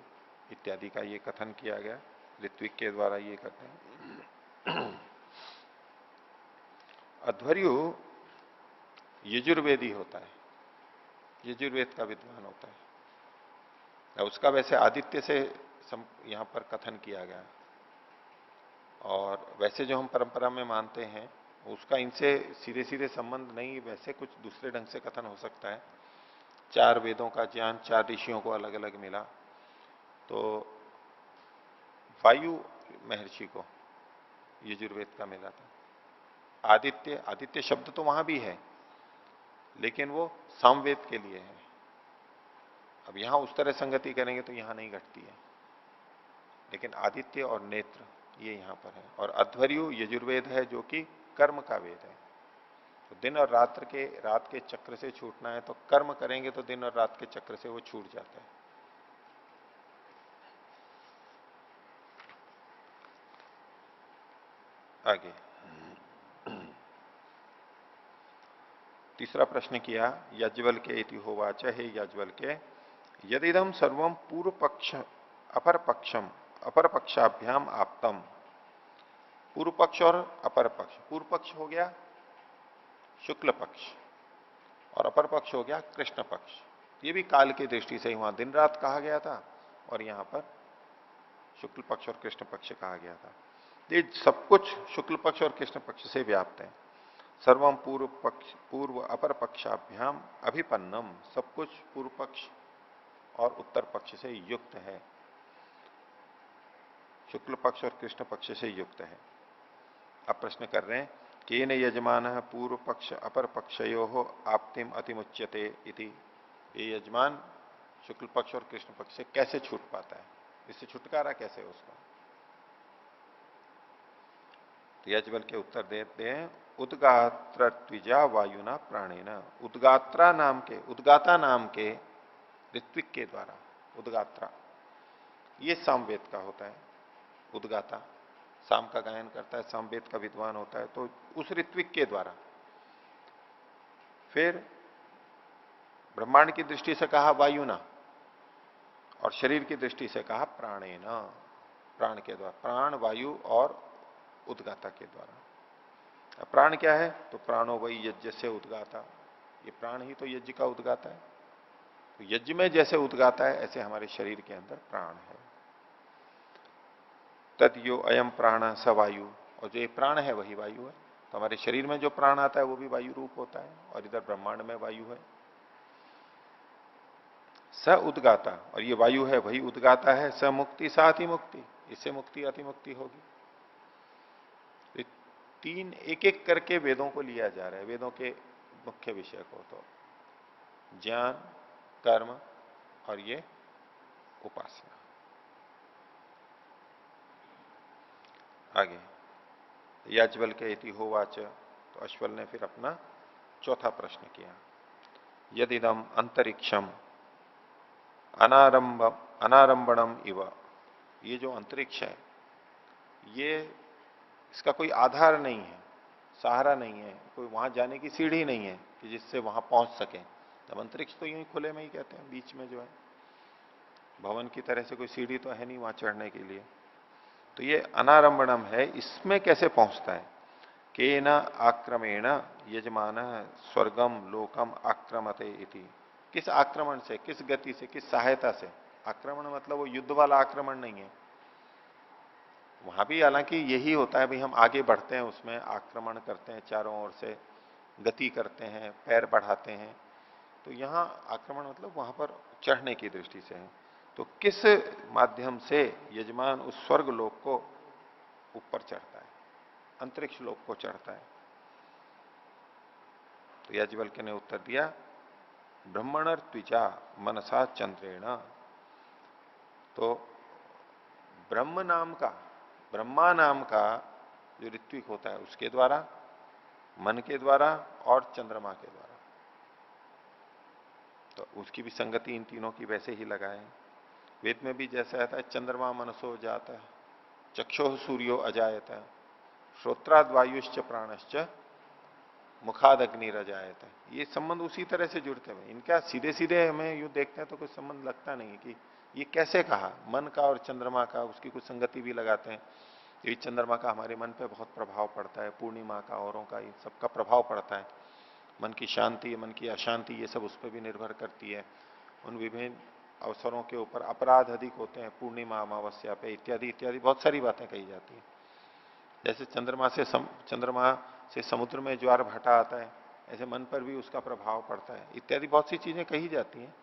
S1: इत्यादि का ये कथन किया गया, ऋत्विक के द्वारा ये कहते हैं। अध्वर्यु यजुर्वेदी होता है, यजुर्वेद का विद्वान होता है। उसका वैसे आदित्य से यहां पर कथन किया गया, और वैसे जो हम परंपरा में मानते हैं उसका इनसे सीधे सीधे संबंध नहीं, वैसे कुछ दूसरे ढंग से कथन हो सकता है। 4 वेदों का ज्ञान 4 ऋषियों को अलग अलग मिला, तो वायु महर्षि को यजुर्वेद का मिला था। आदित्य, आदित्य शब्द तो वहां भी है लेकिन वो सामवेद के लिए है। अब यहां उस तरह संगति करेंगे तो यहां नहीं घटती है, लेकिन आदित्य और नेत्र ये यहां पर है। और अध्वर्यु यजुर्वेद है जो कि कर्म का वेद है। तो दिन और रात के चक्र से छूटना है तो कर्म करेंगे तो दिन और रात के चक्र से वो छूट जाता है। आगे तीसरा प्रश्न किया याज्वल के इति होवाच, हे याज्वल के, यदिदम सर्वम पूर्व पक्ष अपर पक्षम अपर पक्षाभ्याम आप्तम। पूर्व पक्ष और अपर पक्ष, पूर्व पक्ष हो गया शुक्ल पक्ष और अपर पक्ष हो गया कृष्ण पक्ष। ये भी काल की दृष्टि से वहां दिन रात कहा गया था और यहां पर शुक्ल पक्ष और कृष्ण पक्ष कहा गया था। ये सब कुछ शुक्ल पक्ष और कृष्ण पक्ष से व्याप्त है। सर्वम पूर्व अपर पक्षाभ्याम अभिपन्नम, सब कुछ पूर्व पक्ष और उत्तर पक्ष से युक्त है, शुक्ल पक्ष और कृष्ण पक्ष से युक्त है। अब प्रश्न कर रहे हैं केन यजमान पूर्व पक्ष अपर पक्षयो आप्तिम अतिमुच्यते इति। ये यजमान शुक्ल पक्ष और कृष्ण पक्ष से कैसे छूट पाता है, इससे छुटकारा कैसे है उसका। तो याज्वल के उत्तर देते हैं उद्गात्र द्विजा वायुना प्राणेन। उद्गात्रा नाम के, उद्गाता नाम के ऋत्विक के द्वारा, उद्गात्रा ये सामवेद का होता है। उद्गाता साम का गायन करता है, सामवेद का विद्वान होता है, तो उस ऋत्विक के द्वारा। फिर ब्रह्मांड की दृष्टि से कहा वायुना और शरीर की दृष्टि से कहा प्राणेन, प्राण के द्वारा, प्राण वायु और उद्गाता के द्वारा। प्राण क्या है, तो प्राणो वही यज्ञ से उद्गाता, ये प्राण ही तो यज्ञ का उद्गाता है। तो यज्ञ में जैसे उद्गाता है ऐसे हमारे शरीर के अंदर प्राण है। तद्यो अयम प्राण स वायु, और जो ये प्राण है वही वायु है। तो हमारे शरीर में जो प्राण आता है वो भी वायु रूप होता है, और इधर ब्रह्मांड में वायु है। स उद्गाता, और ये वायु है वही उद्गाता है। स मुक्ति स अतिमुक्ति, इससे मुक्ति अतिमुक्ति होगी। तीन एक एक करके वेदों को लिया जा रहा है, वेदों के मुख्य विषय को, तो ज्ञान, कर्म और ये उपासना। आगे याज्वल के इति होवाच, तो अश्वल ने फिर अपना चौथा प्रश्न किया। यदिदम अंतरिक्षम अनारंभणम इव, ये जो अंतरिक्ष है ये इसका कोई आधार नहीं है, सहारा नहीं है, कोई वहां जाने की सीढ़ी नहीं है कि जिससे वहां पहुंच सके। तब अंतरिक्ष तो यूं ही खुले में ही कहते हैं, बीच में जो है भवन की तरह से कोई सीढ़ी तो है नहीं वहां चढ़ने के लिए। तो ये अनारंभणम है, इसमें कैसे पहुंचता है। केन आक्रमेण यजमान स्वर्गम लोकम आक्रमते इति, किस आक्रमण से, किस गति से, किस सहायता से। आक्रमण मतलब वो युद्ध वाला आक्रमण नहीं है, वहां भी हालांकि यही होता है भाई, हम आगे बढ़ते हैं उसमें आक्रमण करते हैं, चारों ओर से गति करते हैं, पैर बढ़ाते हैं। तो यहां आक्रमण मतलब वहां पर चढ़ने की दृष्टि से है। तो किस माध्यम से यजमान उस स्वर्ग लोक को ऊपर चढ़ता है, अंतरिक्ष लोक को चढ़ता है। तो याज्वल्क्य ने उत्तर दिया ब्रह्मण त्विजा मनसा चंद्रेण। तो ब्रह्म नाम का, ब्रह्मा नाम का जो ऋत्विक होता है उसके द्वारा, मन के द्वारा और चंद्रमा के द्वारा। तो उसकी भी संगति इन तीनों की वैसे ही लगाए। वेद में भी जैसा आता है चंद्रमा मनसो जाता है, चक्षो सूर्यो अजायता, श्रोत्राद वायुश्च प्राणश्च मुखाद अग्नि रजायत है, ये संबंध उसी तरह से जुड़ते हुए। इनका सीधे सीधे हमें यूं देखते हैं तो कोई संबंध लगता नहीं कि ये कैसे कहा। मन का और चंद्रमा का उसकी कुछ संगति भी लगाते हैं। ये चंद्रमा का हमारे मन पे बहुत प्रभाव पड़ता है, पूर्णिमा का, औरों का, इन सबका प्रभाव पड़ता है। मन की शांति, मन की अशांति, ये सब उस पर भी निर्भर करती है। उन विभिन्न अवसरों के ऊपर अपराध अधिक होते हैं, पूर्णिमा अमावस्या पे, इत्यादि इत्यादि बहुत सारी बातें कही जाती हैं। जैसे चंद्रमा से समुद्र में ज्वार भाटा आता है, ऐसे मन पर भी उसका प्रभाव पड़ता है, इत्यादि बहुत सी चीजें कही जाती हैं।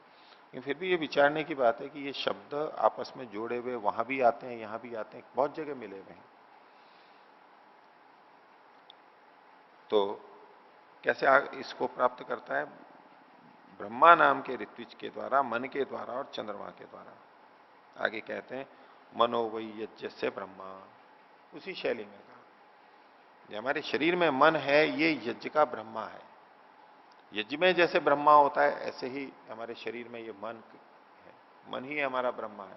S1: लेकिन फिर भी ये विचारने की बात है कि ये शब्द आपस में जोड़े हुए वहां भी आते हैं, यहां भी आते हैं, बहुत जगह मिले हुए हैं। तो कैसे इसको प्राप्त करता है? ब्रह्मा नाम के ऋत्विज के द्वारा, मन के द्वारा और चंद्रमा के द्वारा। आगे कहते हैं मनो वही यज्ञ से ब्रह्मा, उसी शैली में कहा। ये हमारे शरीर में मन है, ये यज्ञ का ब्रह्मा है। यज्ञ में जैसे ब्रह्मा होता है, ऐसे ही हमारे शरीर में ये मन है, मन ही हमारा ब्रह्मा है।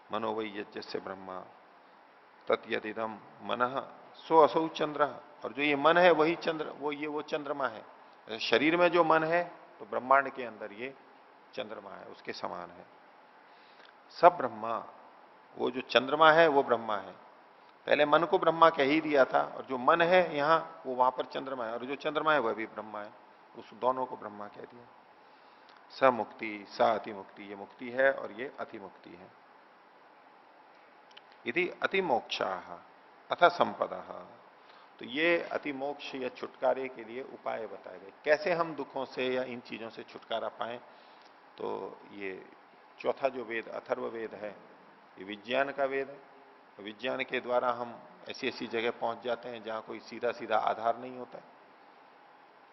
S1: मनो वही यज्ञ से ब्रह्मा तत्यदिदम मन सो असौ चंद्र, और जो ये मन है वही चंद्र, वो चंद्रमा है। शरीर में जो मन है तो ब्रह्मांड के अंदर ये चंद्रमा है, उसके समान है। सब ब्रह्मा, वो जो चंद्रमा है वो ब्रह्मा है। पहले मन को ब्रह्मा कह ही दिया था, और जो मन है यहां वो वहां पर चंद्रमा है, और जो चंद्रमा है वह भी ब्रह्मा है, उस दोनों को ब्रह्मा कह दिया। स मुक्ति स अति मुक्ति, ये मुक्ति है और ये अति मुक्ति है। यदि अति मोक्षा अथ संपदा, तो ये अति मोक्ष या छुटकारे के लिए उपाय बताए गए, कैसे हम दुखों से या इन चीजों से छुटकारा पाएं। तो ये चौथा जो वेद अथर्व वेद है, ये विज्ञान का वेद है। विज्ञान के द्वारा हम ऐसी ऐसी जगह पहुंच जाते हैं जहां कोई सीधा सीधा आधार नहीं होता है।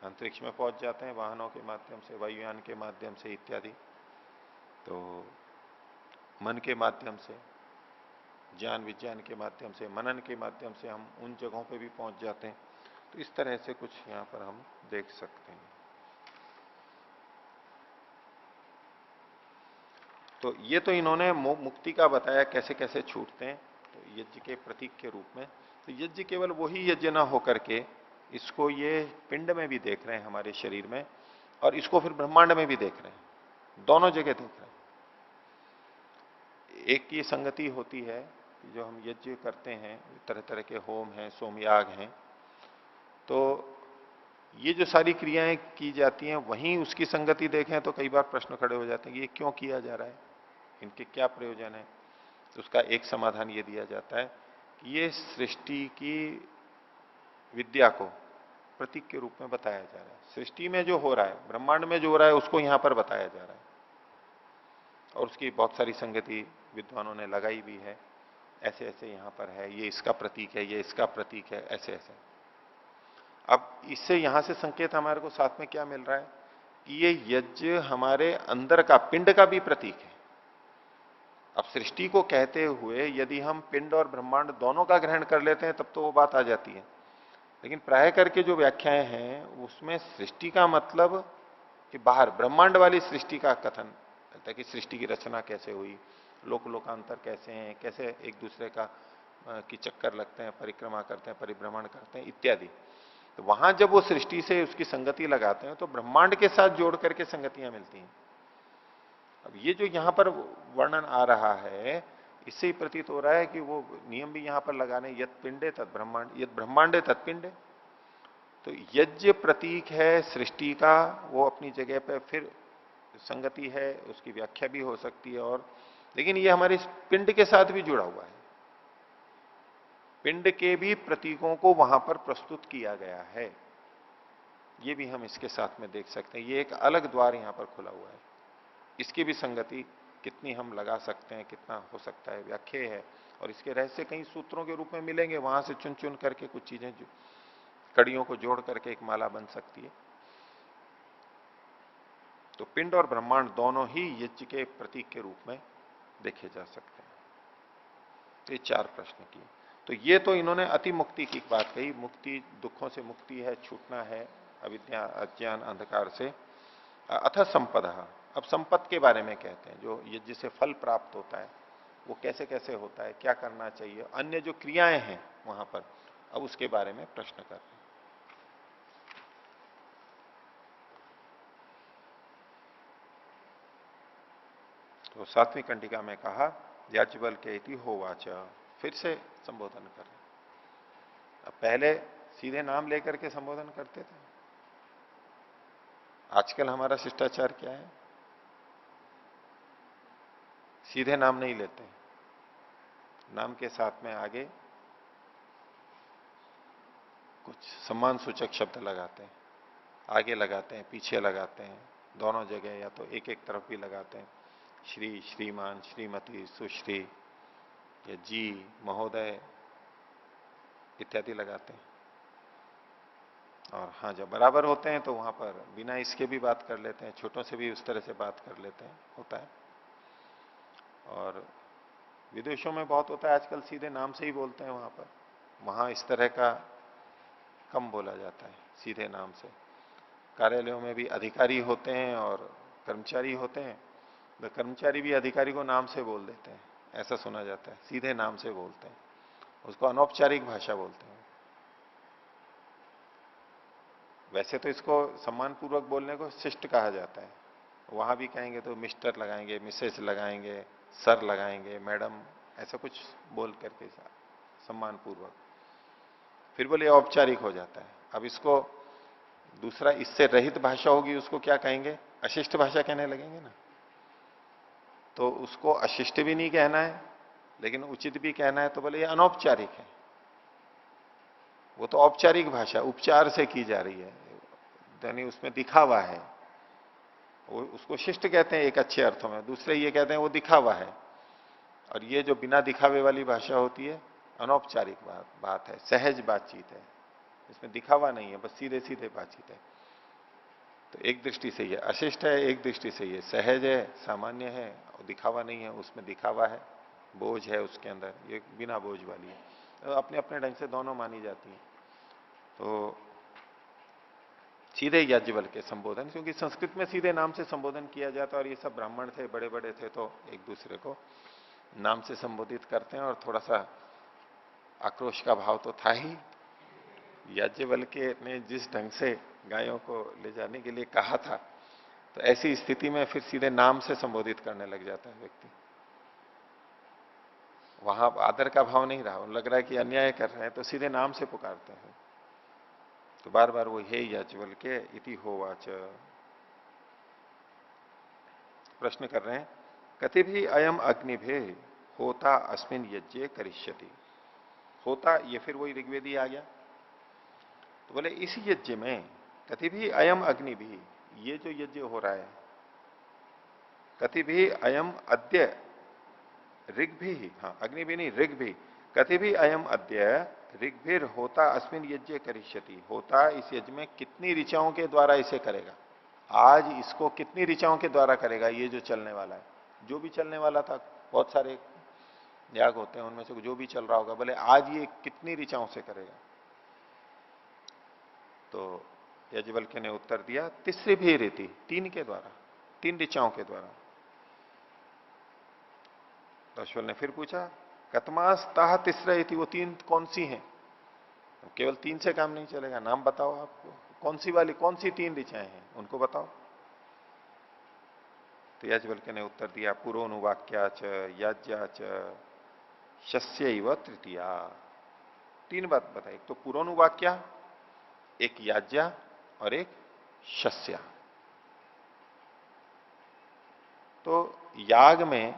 S1: अंतरिक्ष में पहुंच जाते हैं वाहनों के माध्यम से, वायुयान के माध्यम से इत्यादि। तो मन के माध्यम से, ज्ञान विज्ञान के माध्यम से, मनन के माध्यम से हम उन जगहों पे भी पहुंच जाते हैं। तो इस तरह से कुछ यहां पर हम देख सकते हैं। तो ये तो इन्होंने मुक्ति का बताया कैसे कैसे छूटते हैं, तो यज्ञ के प्रतीक के रूप में। तो यज्ञ केवल वही यज्ञ ना होकर के इसको ये पिंड में भी देख रहे हैं हमारे शरीर में, और इसको फिर ब्रह्मांड में भी देख रहे हैं, दोनों जगह देख रहे हैं। एक की संगति होती है कि जो हम यज्ञ करते हैं, तरह तरह के होम हैं, सोमयाग हैं, तो ये जो सारी क्रियाएं की जाती हैं वहीं उसकी संगति देखें तो कई बार प्रश्न खड़े हो जाते हैं कि ये क्यों किया जा रहा है, इनके क्या प्रयोजन है। तो उसका एक समाधान ये दिया जाता है कि ये सृष्टि की विद्या को प्रतीक के रूप में बताया जा रहा है। सृष्टि में जो हो रहा है, ब्रह्मांड में जो हो रहा है, उसको यहां पर बताया जा रहा है, और उसकी बहुत सारी संगति विद्वानों ने लगाई भी है। ऐसे ऐसे यहां पर है, ये इसका प्रतीक है, ये इसका प्रतीक है, ऐसे ऐसे। अब इससे यहां से संकेत हमारे को साथ में क्या मिल रहा है कि ये यज्ञ हमारे अंदर का, पिंड का भी प्रतीक है। अब सृष्टि को कहते हुए यदि हम पिंड और ब्रह्मांड दोनों का ग्रहण कर लेते हैं तब तो वो बात आ जाती है। लेकिन प्राय करके जो व्याख्याएं हैं उसमें सृष्टि का मतलब कि बाहर ब्रह्मांड वाली सृष्टि का कथन करता है कि सृष्टि की रचना कैसे हुई, लोक लोकांतर कैसे हैं, कैसे एक दूसरे का की चक्कर लगते हैं, परिक्रमा करते हैं, परिभ्रमण करते हैं इत्यादि। तो वहां जब वो सृष्टि से उसकी संगति लगाते हैं तो ब्रह्मांड के साथ जोड़ करके संगतियां मिलती हैं। अब ये जो यहां पर वर्णन आ रहा है, इससे ही प्रतीत हो रहा है कि वो नियम भी यहां पर लगाने, यद पिंडे तद ब्रह्मांड, यद ब्रह्मांडे तद पिंडे। तो यज्ञ प्रतीक है सृष्टि का, वो अपनी जगह पे फिर संगति है, उसकी व्याख्या भी हो सकती है। और लेकिन ये हमारे इस पिंड के साथ भी जुड़ा हुआ है, पिंड के भी प्रतीकों को वहां पर प्रस्तुत किया गया है, ये भी हम इसके साथ में देख सकते हैं। ये एक अलग द्वार यहां पर खुला हुआ है, इसकी भी संगति कितनी हम लगा सकते हैं, कितना हो सकता है, व्याख्या है। और इसके रहस्य कई सूत्रों के रूप में मिलेंगे, वहां से चुन चुन करके कुछ चीजें जो कड़ियों को जोड़ करके एक माला बन सकती है। तो पिंड और ब्रह्मांड दोनों ही यज्ञ के प्रतीक के रूप में देखे जा सकते हैं। तो ये चार प्रश्न किए। तो ये तो इन्होंने अति मुक्ति की बात कही, मुक्ति दुखों से मुक्ति है, छूटना है अविद्या अज्ञान अंधकार से। अथ संपदा, अब संपद के बारे में कहते हैं, जो यज्ञ से फल प्राप्त होता है वो कैसे कैसे होता है, क्या करना चाहिए, अन्य जो क्रियाएं हैं वहां पर, अब उसके बारे में प्रश्न कर रहे हैं। तो 7वीं कंडिका में कहा याज्ञवल्क्य इति होवाच, फिर से संबोधन कर रहे। अब पहले सीधे नाम लेकर के संबोधन करते थे, आजकल हमारा शिष्टाचार क्या है, सीधे नाम नहीं लेते, नाम के साथ में आगे कुछ सम्मान सूचक शब्द लगाते हैं, आगे लगाते हैं, पीछे लगाते हैं, दोनों जगह, या तो एक एक तरफ भी लगाते हैं, श्री, श्रीमान, श्रीमती, सुश्री, या जी, महोदय इत्यादि लगाते हैं। और हाँ, जब बराबर होते हैं तो वहां पर बिना इसके भी बात कर लेते हैं, छोटों से भी उस तरह से बात कर लेते हैं, होता है। और विदेशों में बहुत होता है आजकल, सीधे नाम से ही बोलते हैं वहां पर, वहां इस तरह का कम बोला जाता है, सीधे नाम से। कार्यालयों में भी अधिकारी होते हैं और कर्मचारी होते हैं, तो कर्मचारी भी अधिकारी को नाम से बोल देते हैं, ऐसा सुना जाता है, सीधे नाम से बोलते हैं, उसको अनौपचारिक भाषा बोलते हैं। वैसे तो इसको सम्मान पूर्वक बोलने को शिष्ट कहा जाता है, वहां भी कहेंगे तो मिस्टर लगाएंगे, मिसेस लगाएंगे, सर लगाएंगे, मैडम, ऐसा कुछ बोल करके सम्मान पूर्वक, फिर बोले औपचारिक हो जाता है। अब इसको दूसरा इससे रहित भाषा होगी, उसको क्या कहेंगे, अशिष्ट भाषा कहने लगेंगे ना। तो उसको अशिष्ट भी नहीं कहना है, लेकिन उचित भी कहना है, तो बोले ये अनौपचारिक है, वो तो औपचारिक भाषा उपचार से की जा रही है, यानी उसमें दिखावा है, वो उसको शिष्ट कहते हैं एक अच्छे अर्थों में, दूसरे ये कहते हैं वो दिखावा है। और ये जो बिना दिखावे वाली भाषा होती है, अनौपचारिक बात है, सहज बातचीत है, इसमें दिखावा नहीं है, बस सीधे सीधे बातचीत है। तो एक दृष्टि से ये अशिष्ट है, एक दृष्टि से ये सहज है, सामान्य है, और दिखावा नहीं है, उसमें दिखावा है, बोझ है उसके अंदर, ये बिना बोझ वाली है। तो अपने अपने ढंग से दोनों मानी जाती है। तो सीधे याज्ञवल्क्य के संबोधन, क्योंकि संस्कृत में सीधे नाम से संबोधन किया जाता है, और ये सब ब्राह्मण थे, बड़े बड़े थे, तो एक दूसरे को नाम से संबोधित करते हैं। और थोड़ा सा आक्रोश का भाव तो था ही, याज्ञवल्क्य ने जिस ढंग से गायों को ले जाने के लिए कहा था, तो ऐसी स्थिति में फिर सीधे नाम से संबोधित करने लग जाता है व्यक्ति, वहां आदर का भाव नहीं रहा, लग रहा है कि अन्याय कर रहे हैं, तो सीधे नाम से पुकारते हैं। तो बार बार वो हे याज्ञवल्क्य इति होवाच, प्रश्न कर रहे हैं, कति भी अयम अग्निभे होता अस्मिन यज्ञे करिष्यति। होता, ये फिर वही ऋग्वेदी आ गया, तो बोले इस यज्ञ में कति भी अयम अग्नि भी, ये जो यज्ञ हो रहा है, कति भी अयम अद्य ऋग भी, हाँ अग्नि भी नहीं, ऋग भी, कति भी अयम अद्य ऋग्भिर होता अस्मिन यज्ञ करिष्यति। होता इस यज्ञ में कितनी ऋचाओं के द्वारा इसे करेगा, आज इसको कितनी ऋचाओं के द्वारा करेगा, ये जो चलने वाला है, जो भी चलने वाला था, बहुत सारे याग होते हैं, उनमें से जो भी चल रहा होगा, बोले आज ये कितनी ऋचाओं से करेगा। तो याज्ञवल्क्य ने उत्तर दिया, तीसरी भी रीति, 3 के द्वारा, 3 ऋचाओं के द्वारा। तो अश्वल ने फिर पूछा, कतमास ताह तीसरा इति, वो 3 कौन सी हैं। केवल 3 से काम नहीं चलेगा, नाम बताओ आपको, कौन सी वाली, कौन सी 3 ऋचाएं हैं, उनको बताओ। तो याज्ञवल्क्य ने उत्तर दिया, पुरोनुवाक्याच याज्ञाच शस्यैव तृतीया। 3 बात बताई, तो पुरोनुवाक्या, एक याज्ञा और एक शस्या। तो याग में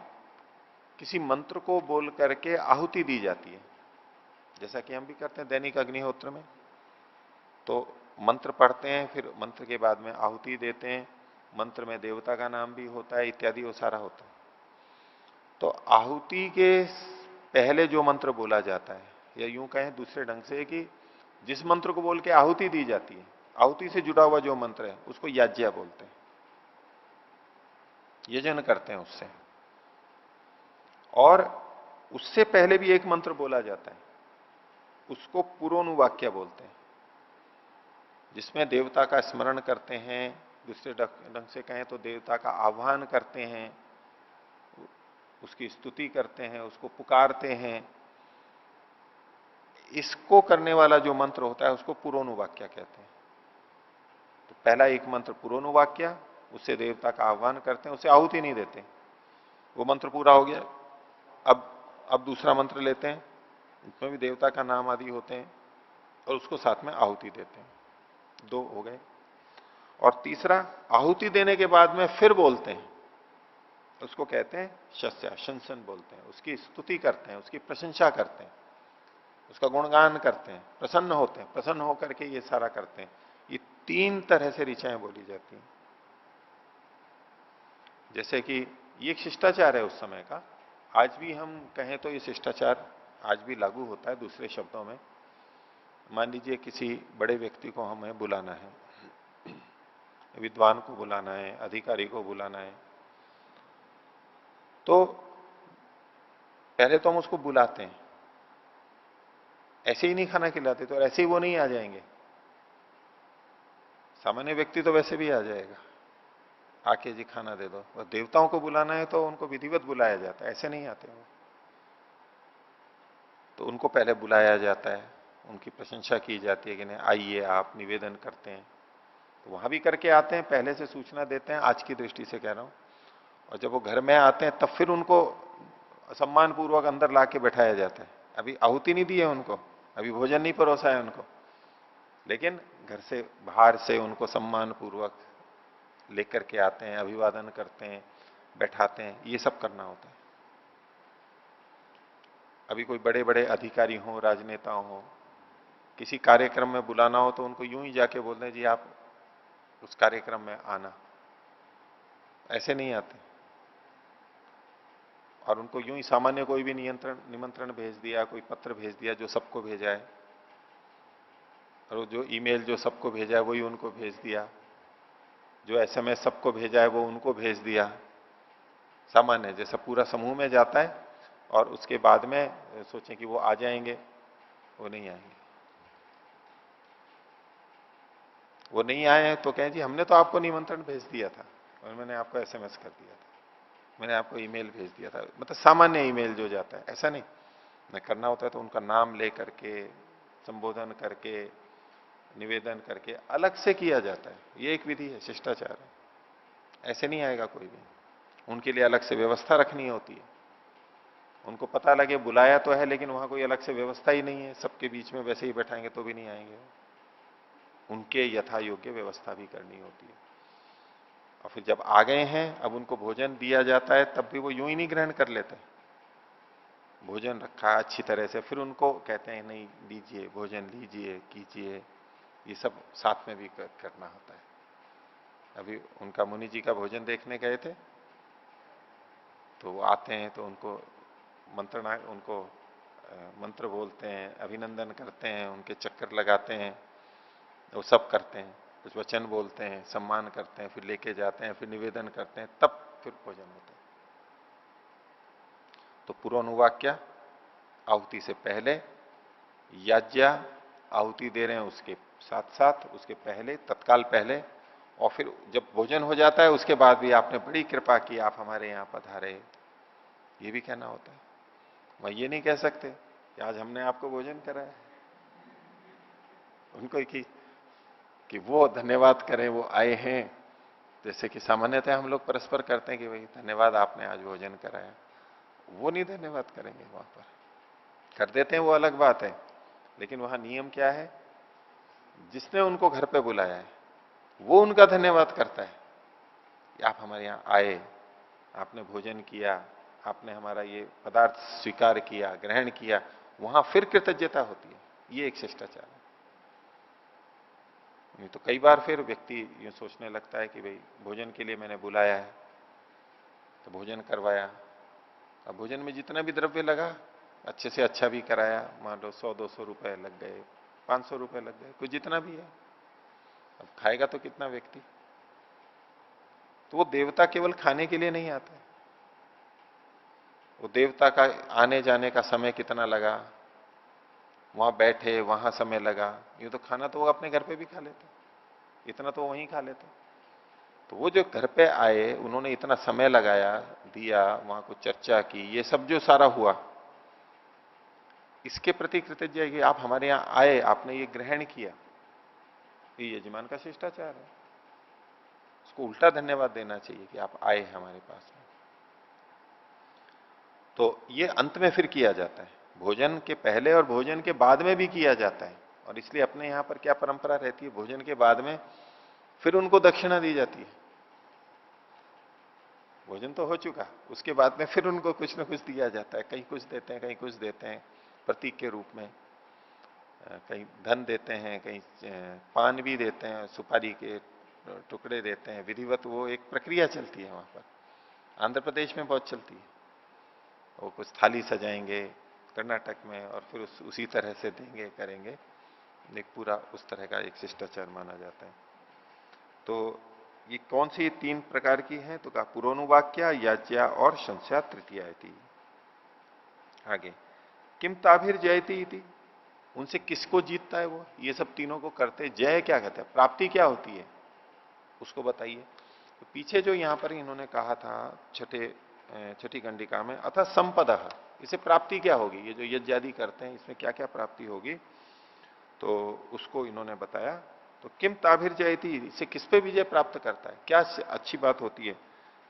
S1: किसी मंत्र को बोल करके आहुति दी जाती है, जैसा कि हम भी करते हैं दैनिक अग्निहोत्र में, तो मंत्र पढ़ते हैं, फिर मंत्र के बाद में आहुति देते हैं, मंत्र में देवता का नाम भी होता है इत्यादि, वो सारा होता है। तो आहुति के पहले जो मंत्र बोला जाता है, या यूं कहें दूसरे ढंग से कि जिस मंत्र को बोल के आहुति दी जाती है, आहुति से जुड़ा हुआ जो मंत्र है उसको याज्ञा बोलते हैं, यजन करते हैं उससे। और उससे पहले भी एक मंत्र बोला जाता है, उसको पुरोनुवाक्य बोलते हैं, जिसमें देवता का स्मरण करते हैं, दूसरे ढंग से कहें तो देवता का आह्वान करते हैं, उसकी स्तुति करते हैं, उसको पुकारते हैं। इसको करने वाला जो मंत्र होता है उसको पुरोनुवाक्या कहते हैं। तो पहला एक मंत्र पुरोनुवाक्या, उससे देवता का आह्वान करते हैं, उसे आहुति नहीं देते, वो मंत्र पूरा हो गया। अब अब दूसरा मंत्र लेते हैं, इसमें भी देवता का नाम आदि होते हैं, और उसको साथ में आहुति देते हैं। दो हो गए। और तीसरा, आहुति देने के बाद में फिर बोलते हैं, उसको कहते हैं शस्या, शंसन बोलते हैं, उसकी स्तुति करते हैं, उसकी प्रशंसा करते हैं, उसका गुणगान करते हैं, प्रसन्न होते हैं, प्रसन्न होकर के ये सारा करते हैं। ये तीन तरह से ऋचाएं बोली जाती हैं। जैसे कि ये एक शिष्टाचार है उस समय का, आज भी हम कहें तो ये शिष्टाचार आज भी लागू होता है। दूसरे शब्दों में, मान लीजिए किसी बड़े व्यक्ति को हमें बुलाना है, विद्वान को बुलाना है, अधिकारी को बुलाना है, तो पहले तो हम उसको बुलाते हैं, ऐसे ही नहीं खाना खिलाते, तो ऐसे ही वो नहीं आ जाएंगे। सामान्य व्यक्ति तो वैसे भी आ जाएगा, आके जी खाना दे दो। और देवताओं को बुलाना है तो उनको विधिवत बुलाया जाता है, ऐसे नहीं आते वो। तो उनको पहले बुलाया जाता है, उनकी प्रशंसा की जाती है कि नहीं आइए आप, निवेदन करते हैं। तो वहां भी करके आते हैं, पहले से सूचना देते हैं, आज की दृष्टि से कह रहा हूं। और जब वो घर में आते हैं तब फिर उनको सम्मान पूर्वक अंदर ला के बैठाया जाता है। अभी आहुति नहीं दी है उनको, अभी भोजन नहीं परोसा है उनको, लेकिन घर से बाहर से उनको सम्मान पूर्वक लेकर के आते हैं, अभिवादन करते हैं, बैठाते हैं, ये सब करना होता है। अभी कोई बड़े बड़े अधिकारी हो, राजनेता हो, किसी कार्यक्रम में बुलाना हो तो उनको यूं ही जाके बोलते हैं जी आप उस कार्यक्रम में आना, ऐसे नहीं आते। और उनको यूं ही सामान्य कोई भी निमंत्रण भेज दिया, कोई पत्र भेज दिया जो सबको भेजा है, और जो ईमेल जो सबको भेजा है वही उनको भेज दिया, जो एसएमएस सबको भेजा है वो उनको भेज दिया, सामान्य जैसा पूरा समूह में जाता है। और उसके बाद में सोचें कि वो आ जाएंगे, वो नहीं आएंगे। वो नहीं आए हैं तो कहें जी हमने तो आपको निमंत्रण भेज दिया था, और मैंने आपको एसएमएस कर दिया था, मैंने आपको ईमेल भेज दिया था। मतलब सामान्य ईमेल जो जाता है, ऐसा नहीं। न करना होता है तो उनका नाम ले करके, संबोधन करके, निवेदन करके अलग से किया जाता है। ये एक विधि है, शिष्टाचार है। ऐसे नहीं आएगा कोई भी, उनके लिए अलग से व्यवस्था रखनी होती है। उनको पता लगे बुलाया तो है, लेकिन वहां कोई अलग से व्यवस्था ही नहीं है, सबके बीच में वैसे ही बैठाएंगे तो भी नहीं आएंगे। उनके यथा योग्य व्यवस्था भी करनी होती है। और फिर जब आ गए हैं, अब उनको भोजन दिया जाता है, तब भी वो यूं ही नहीं ग्रहण कर लेते। भोजन रखा अच्छी तरह से, फिर उनको कहते हैं नहीं लीजिए, भोजन लीजिए, कीजिए, ये सब साथ में भी करना होता है। अभी उनका मुनि जी का भोजन देखने गए थे, तो वो आते हैं तो उनको उनको मंत्र बोलते हैं, अभिनंदन करते हैं, उनके चक्कर लगाते हैं, वो सब करते हैं, कुछ वचन बोलते हैं, सम्मान करते हैं, फिर लेके जाते हैं, फिर निवेदन करते हैं, तब फिर भोजन होता है। तो पूर्वानुवाक क्या, आहुति से पहले, याज्ञा आहुति दे रहे हैं उसके साथ साथ, उसके पहले, तत्काल पहले, और फिर जब भोजन हो जाता है उसके बाद भी आपने बड़ी कृपा की, आप हमारे यहां पधारे, ये भी कहना होता है। वह ये नहीं कह सकते कि आज हमने आपको भोजन कराया। उनको कि वो धन्यवाद करें, वो आए हैं। जैसे कि सामान्यतः हम लोग परस्पर करते हैं कि भाई धन्यवाद आपने आज भोजन कराया, वो नहीं धन्यवाद करेंगे वहां पर। कर देते हैं वो अलग बात है, लेकिन वहां नियम क्या है, जिसने उनको घर पे बुलाया है वो उनका धन्यवाद करता है कि आप हमारे यहां आए, आपने भोजन किया, आपने हमारा ये पदार्थ स्वीकार किया, ग्रहण किया, वहां फिर कृतज्ञता होती है। ये एक शिष्टाचार है। नहीं तो कई बार फिर व्यक्ति ये सोचने लगता है कि भाई भोजन के लिए मैंने बुलाया है तो भोजन करवाया, अब भोजन में जितना भी द्रव्य लगा, अच्छे से अच्छा भी कराया, मान लो 100-200 रुपए लग गए, 500 रुपए लग गए, कुछ जितना भी है, अब खाएगा तो कितना व्यक्ति। तो वो देवता केवल खाने के लिए नहीं आता है, वो देवता का आने जाने का समय कितना लगा, वहां बैठे, वहां समय लगा, ये तो खाना तो वो अपने घर पे भी खा लेते, इतना तो वहीं खा लेते। तो वो जो घर पे आए, उन्होंने इतना समय लगाया, दिया, वहां कुछ चर्चा की, ये सब जो सारा हुआ, इसके प्रति कृतज्ञ है कि आप हमारे यहां आए, आपने ये ग्रहण किया, ये यजमान का शिष्टाचार है। उसको उल्टा धन्यवाद देना चाहिए कि आप आए हमारे पास में। तो ये अंत में फिर किया जाता है, भोजन के पहले और भोजन के बाद में भी किया जाता है। और इसलिए अपने यहां पर क्या परंपरा रहती है, भोजन के बाद में फिर उनको दक्षिणा दी जाती है। भोजन तो हो चुका, उसके बाद में फिर उनको कुछ ना कुछ दिया जाता है, कहीं कुछ देते हैं, कहीं कुछ देते हैं प्रतीक के रूप में, कहीं धन देते हैं, कहीं पान भी देते हैं, सुपारी के टुकड़े देते हैं, विधिवत वो एक प्रक्रिया चलती है वहां पर। आंध्र प्रदेश में बहुत चलती है, वो कुछ थाली सजाएंगे कर्नाटक में और फिर उसी तरह से देंगे करेंगे, एक पूरा उस तरह का एक शिष्टाचार माना जाता है। तो ये कौन सी तीन प्रकार की है, तो कहा पुरोनुवाक्या, याज्ञा और संशया तृतीया थी। आगे किम ताभिर जयती इति, उनसे किसको जीतता है वो, ये सब तीनों को करते, जय क्या कहते हैं, प्राप्ति क्या होती है उसको बताइए। तो पीछे जो यहां पर इन्होंने कहा था छठी कंडिका में, अथा संपदा, इसे प्राप्ति क्या होगी, ये जो यज्ञ आदि करते हैं इसमें क्या क्या प्राप्ति होगी, तो उसको इन्होंने बताया। तो किम ताभिर जयती, इसे किस पे विजय प्राप्त करता है, क्या अच्छी बात होती है,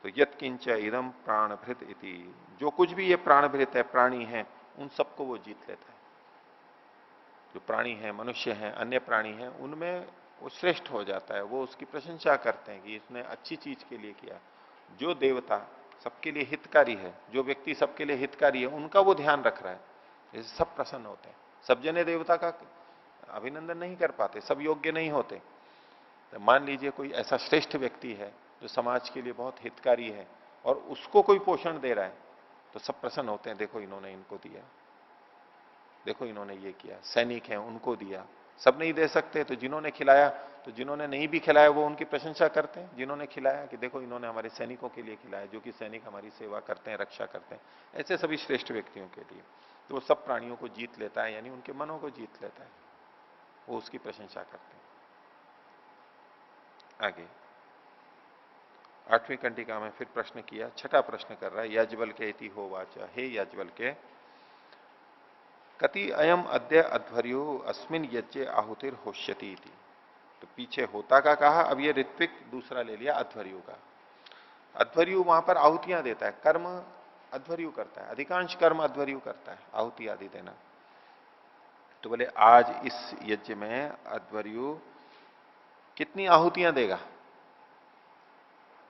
S1: तो यत किंच इदम प्राणभृत इति, जो कुछ भी ये प्राणभृत है, प्राणी है, उन सबको वो जीत लेता है। जो प्राणी है, मनुष्य है, अन्य प्राणी है, उनमें वो श्रेष्ठ हो जाता है, वो उसकी प्रशंसा करते हैं कि इसने अच्छी चीज के लिए किया। जो देवता सबके लिए हितकारी है, जो व्यक्ति सबके लिए हितकारी है, उनका वो ध्यान रख रहा है, इससे सब प्रसन्न होते हैं। सब जने देवता का अभिनंदन नहीं कर पाते, सब योग्य नहीं होते। तो मान लीजिए कोई ऐसा श्रेष्ठ व्यक्ति है जो समाज के लिए बहुत हितकारी है और उसको कोई पोषण दे रहा है, तो सब प्रसन्न होते हैं, देखो इन्होंने इनको दिया, देखो इन्होंने ये किया, सैनिक हैं उनको दिया। सब नहीं दे सकते, तो जिन्होंने खिलाया, तो जिन्होंने नहीं भी खिलाया वो उनकी प्रशंसा करते हैं, जिन्होंने खिलाया कि देखो इन्होंने हमारे सैनिकों के लिए खिलाया, जो कि सैनिक हमारी सेवा करते हैं, रक्षा करते हैं, ऐसे सभी श्रेष्ठ व्यक्तियों के लिए। तो वो सब प्राणियों को जीत लेता है, यानी उनके मनों को जीत लेता है, वो उसकी प्रशंसा करते हैं। आगे 8वीं कंडिका में फिर प्रश्न किया, छठा प्रश्न कर रहा है, याज्वल के इति हो वाचा, हे याज्वल के, कति अयम अद्य अध्वर्यो अस्मिन यज्ञ आहुतिर होष्यति थी। तो पीछे होता का कहा, अब ये ऋत्विक दूसरा ले लिया अध्वर्यु का। अध्वर्यु वहां पर आहुतियां देता है, कर्म अध्वर्यु करता है, अधिकांश कर्म अध्वर्यु करता है, आहुति आदि देना। तो बोले आज इस यज्ञ में अध्वर्यु कितनी आहुतियां देगा,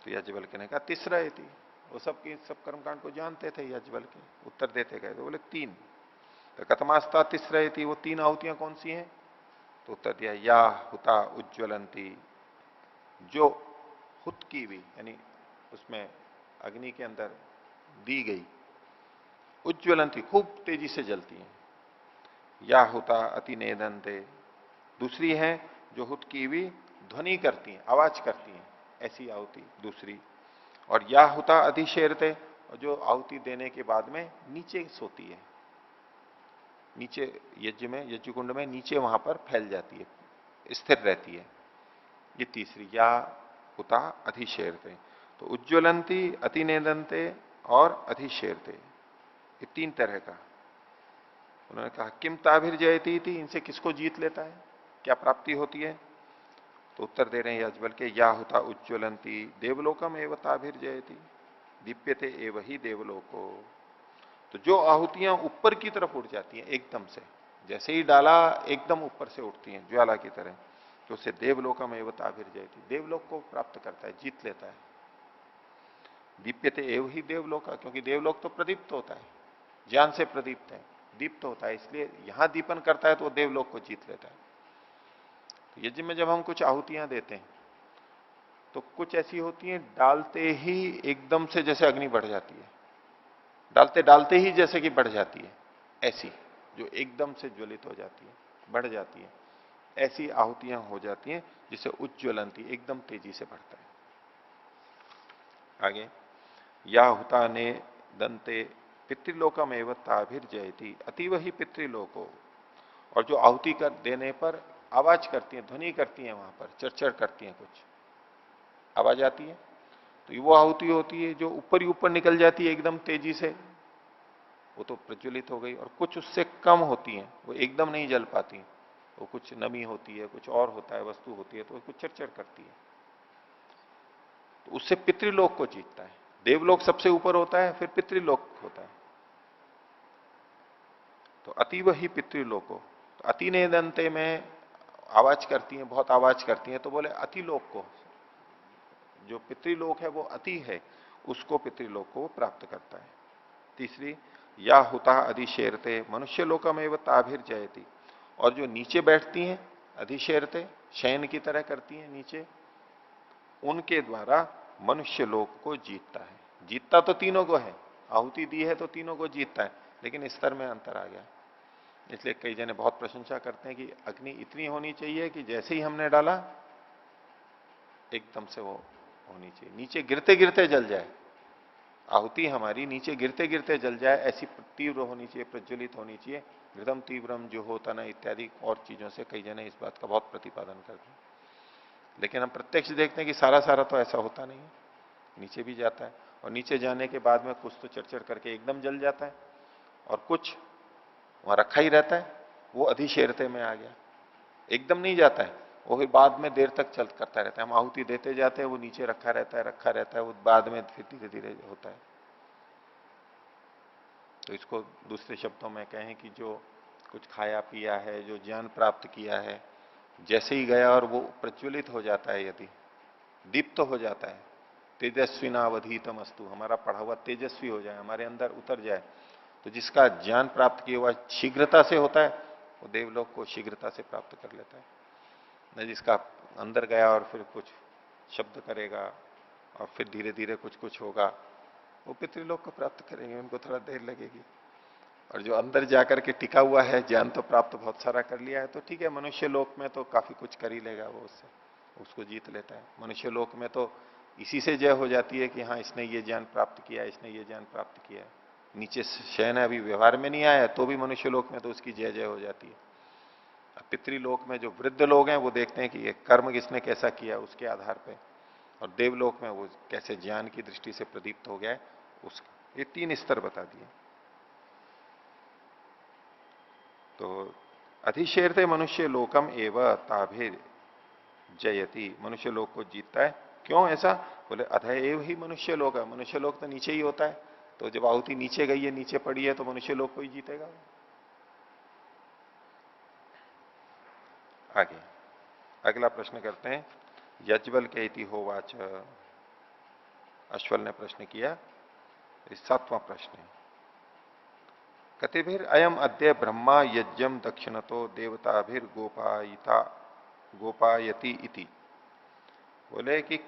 S1: तो याज्ञवल्क्य कहने का तीसरा ये थी, वो सब कर्मकांड को जानते थे याज्ञवल्क्य, उत्तर देते गए, तो बोले 3। तो कतमास्ता तीसरा थी, वो 3 आहुतियां कौन सी हैं, तो उत्तर दिया या हुता उज्ज्वलंती, जो हुत की भी, यानी उसमें अग्नि के अंदर दी गई, उज्ज्वलंती खूब तेजी से जलती हैं, या हुता अतिनेदंते, दूसरी है जो हुत की भी ध्वनि करती हैं, आवाज करती हैं, ऐसी आहुति दूसरी। और या हुता अधिशेरते, और जो आहुति देने के बाद में नीचे सोती है, नीचे यज्ञ में, यज्ञ कुंड में नीचे वहां पर फैल जाती है, स्थिर रहती है, ये तीसरी, या हुता अधिशेरते। तो उज्ज्वलंती, अतिनेदंते और अधिशेरते, ये 3 तरह का। उन्होंने कहा किम ताभिर जयती थी, इनसे किसको जीत लेता है, क्या प्राप्ति होती है, तो उत्तर दे रहे हैं याज्ञवल्क्य के, या हुता उज्ज्वलंती देवलोकम एवं ताभिर जयती, दीप्यते एव ही देवलोको। तो जो आहुतियां ऊपर की तरफ उठ जाती हैं एकदम से, जैसे ही डाला एकदम ऊपर से उठती हैं ज्वाला की तरह, तो उसे देवलोकम एवं ताभिर जयती, देवलोक को प्राप्त करता है, जीत लेता है। दीप्यते एव ही देवलोक, क्योंकि देवलोक तो प्रदीप्त होता है, ज्ञान से प्रदीप्त है, दीप्त होता है, इसलिए यहां दीपन करता है तो वो देवलोक को जीत लेता है। तो यज्ञ में जब हम कुछ आहुतियां देते हैं तो कुछ ऐसी होती हैं डालते ही एकदम से जैसे अग्नि बढ़ जाती है, डालते डालते ही जैसे कि बढ़ जाती है, ऐसी जो एकदम से ज्वलित हो जाती है, बढ़ जाती है, ऐसी आहुतियां हो जाती हैं जिसे उज्ज्वलंती, एकदम तेजी से बढ़ता है। आगे या हुता ने दंते पितृलोकम एवं ताभिर जयती, अतीव ही पितृलोको, और जो आहुति कर देने पर आवाज करती है, ध्वनि करती है, वहां पर चरचर करती है, कुछ आवाज आती है, तो वो आहुति होती है जो ऊपर ही ऊपर निकल जाती है एकदम तेजी से, वो तो प्रज्वलित हो गई। और कुछ उससे कम होती हैं, वो एकदम नहीं जल पाती, वो कुछ नमी होती है, कुछ और होता है, वस्तु होती है, तो वो कुछ चरचर करती है, तो उससे पितृलोक को जीतता है। देवलोक सबसे ऊपर होता है, फिर पितृलोक होता है, तो अतीव ही पितृलोको, तो अति ने दंते में आवाज करती हैं, बहुत आवाज करती हैं, तो बोले अतिलोक को, जो पितृलोक है वो अति है, उसको पितृलोक को प्राप्त करता है। तीसरी, या हुता अधिशेरते मनुष्य लोकम एवं ताभिर जयती, और जो नीचे बैठती हैं अधिशेरते, शयन की तरह करती हैं नीचे, उनके द्वारा मनुष्य लोक को जीतता है। जीतता तो तीनों को है, आहुति दी है तो तीनों को जीतता है, लेकिन स्तर में अंतर आ गया। इसलिए कई जने बहुत प्रशंसा करते हैं कि अग्नि इतनी होनी चाहिए कि जैसे ही हमने डाला एकदम से वो होनी चाहिए, नीचे गिरते गिरते जल जाए, आहुति हमारी नीचे गिरते गिरते जल जाए, ऐसी तीव्र होनी चाहिए, प्रज्वलित होनी चाहिए। घृतम तीव्रम जो होता ना इत्यादि और चीजों से कई जने इस बात का बहुत प्रतिपादन करते हैं, लेकिन हम प्रत्यक्ष देखते हैं कि सारा सारा तो ऐसा होता नहीं है, नीचे भी जाता है, और नीचे जाने के बाद में कुछ तो चरचर करके एकदम जल जाता है, और कुछ वहां रखा ही रहता है, वो अधिशेरते में आ गया, एकदम नहीं जाता है, वो फिर बाद में देर तक चल करता रहता है, हम आहुति देते जाते हैं, वो नीचे रखा रहता है, वो बाद में फिर धीरे धीरे होता है। तो इसको दूसरे शब्दों में कहें कि जो कुछ खाया पिया है, जो ज्ञान प्राप्त किया है, जैसे ही गया और वो प्रज्वलित हो जाता है, यदि दीप्त तो हो जाता है, तेजस्विनावधीतम अस्तु, हमारा पढ़ा हुआ तेजस्वी हो जाए, हमारे अंदर उतर जाए, तो जिसका ज्ञान प्राप्त किया हुआ शीघ्रता से होता है, वो देवलोक को शीघ्रता से प्राप्त कर लेता है। न जिसका अंदर गया और फिर कुछ शब्द करेगा और फिर धीरे धीरे कुछ कुछ होगा, वो पितृलोक को प्राप्त करेंगे, उनको थोड़ा देर लगेगी। और जो अंदर जाकर के टिका हुआ है, ज्ञान तो प्राप्त बहुत सारा कर लिया है, तो ठीक है, मनुष्य लोक में तो काफी कुछ कर ही लेगा वो, उससे उसको जीत लेता है। मनुष्य लोक में तो इसी से जय हो जाती है कि हाँ इसने ये ज्ञान प्राप्त किया, इसने ये ज्ञान प्राप्त किया है। नीचे शयन अभी व्यवहार में नहीं आया तो भी मनुष्य लोक में तो उसकी जय जय हो जाती है। पितृलोक में जो वृद्ध लोग हैं वो देखते हैं कि ये कर्म किसने कैसा किया उसके आधार पर, और देवलोक में वो कैसे ज्ञान की दृष्टि से प्रदीप्त हो गया है उसका। ये तीन स्तर बता दिए। तो अधिशेरते मनुष्य लोकम एवं ताभिर जयति, मनुष्य लोक को जीतता है। क्यों ऐसा? बोले अधः एव ही मनुष्य लोक है, मनुष्य लोक तो नीचे ही होता है, तो जब आहुति नीचे गई है, नीचे पड़ी है, तो मनुष्य लोक को ही जीतेगा। आगे अगला प्रश्न करते हैं, यज्वल के इति होवाच, अश्वल ने प्रश्न किया, 7वां प्रश्न है, कतिभिर अयम अद्य ब्रह्मा यज्ञम दक्षिणतो देवताभिर गोपायिता गोपायति इति। बोले कि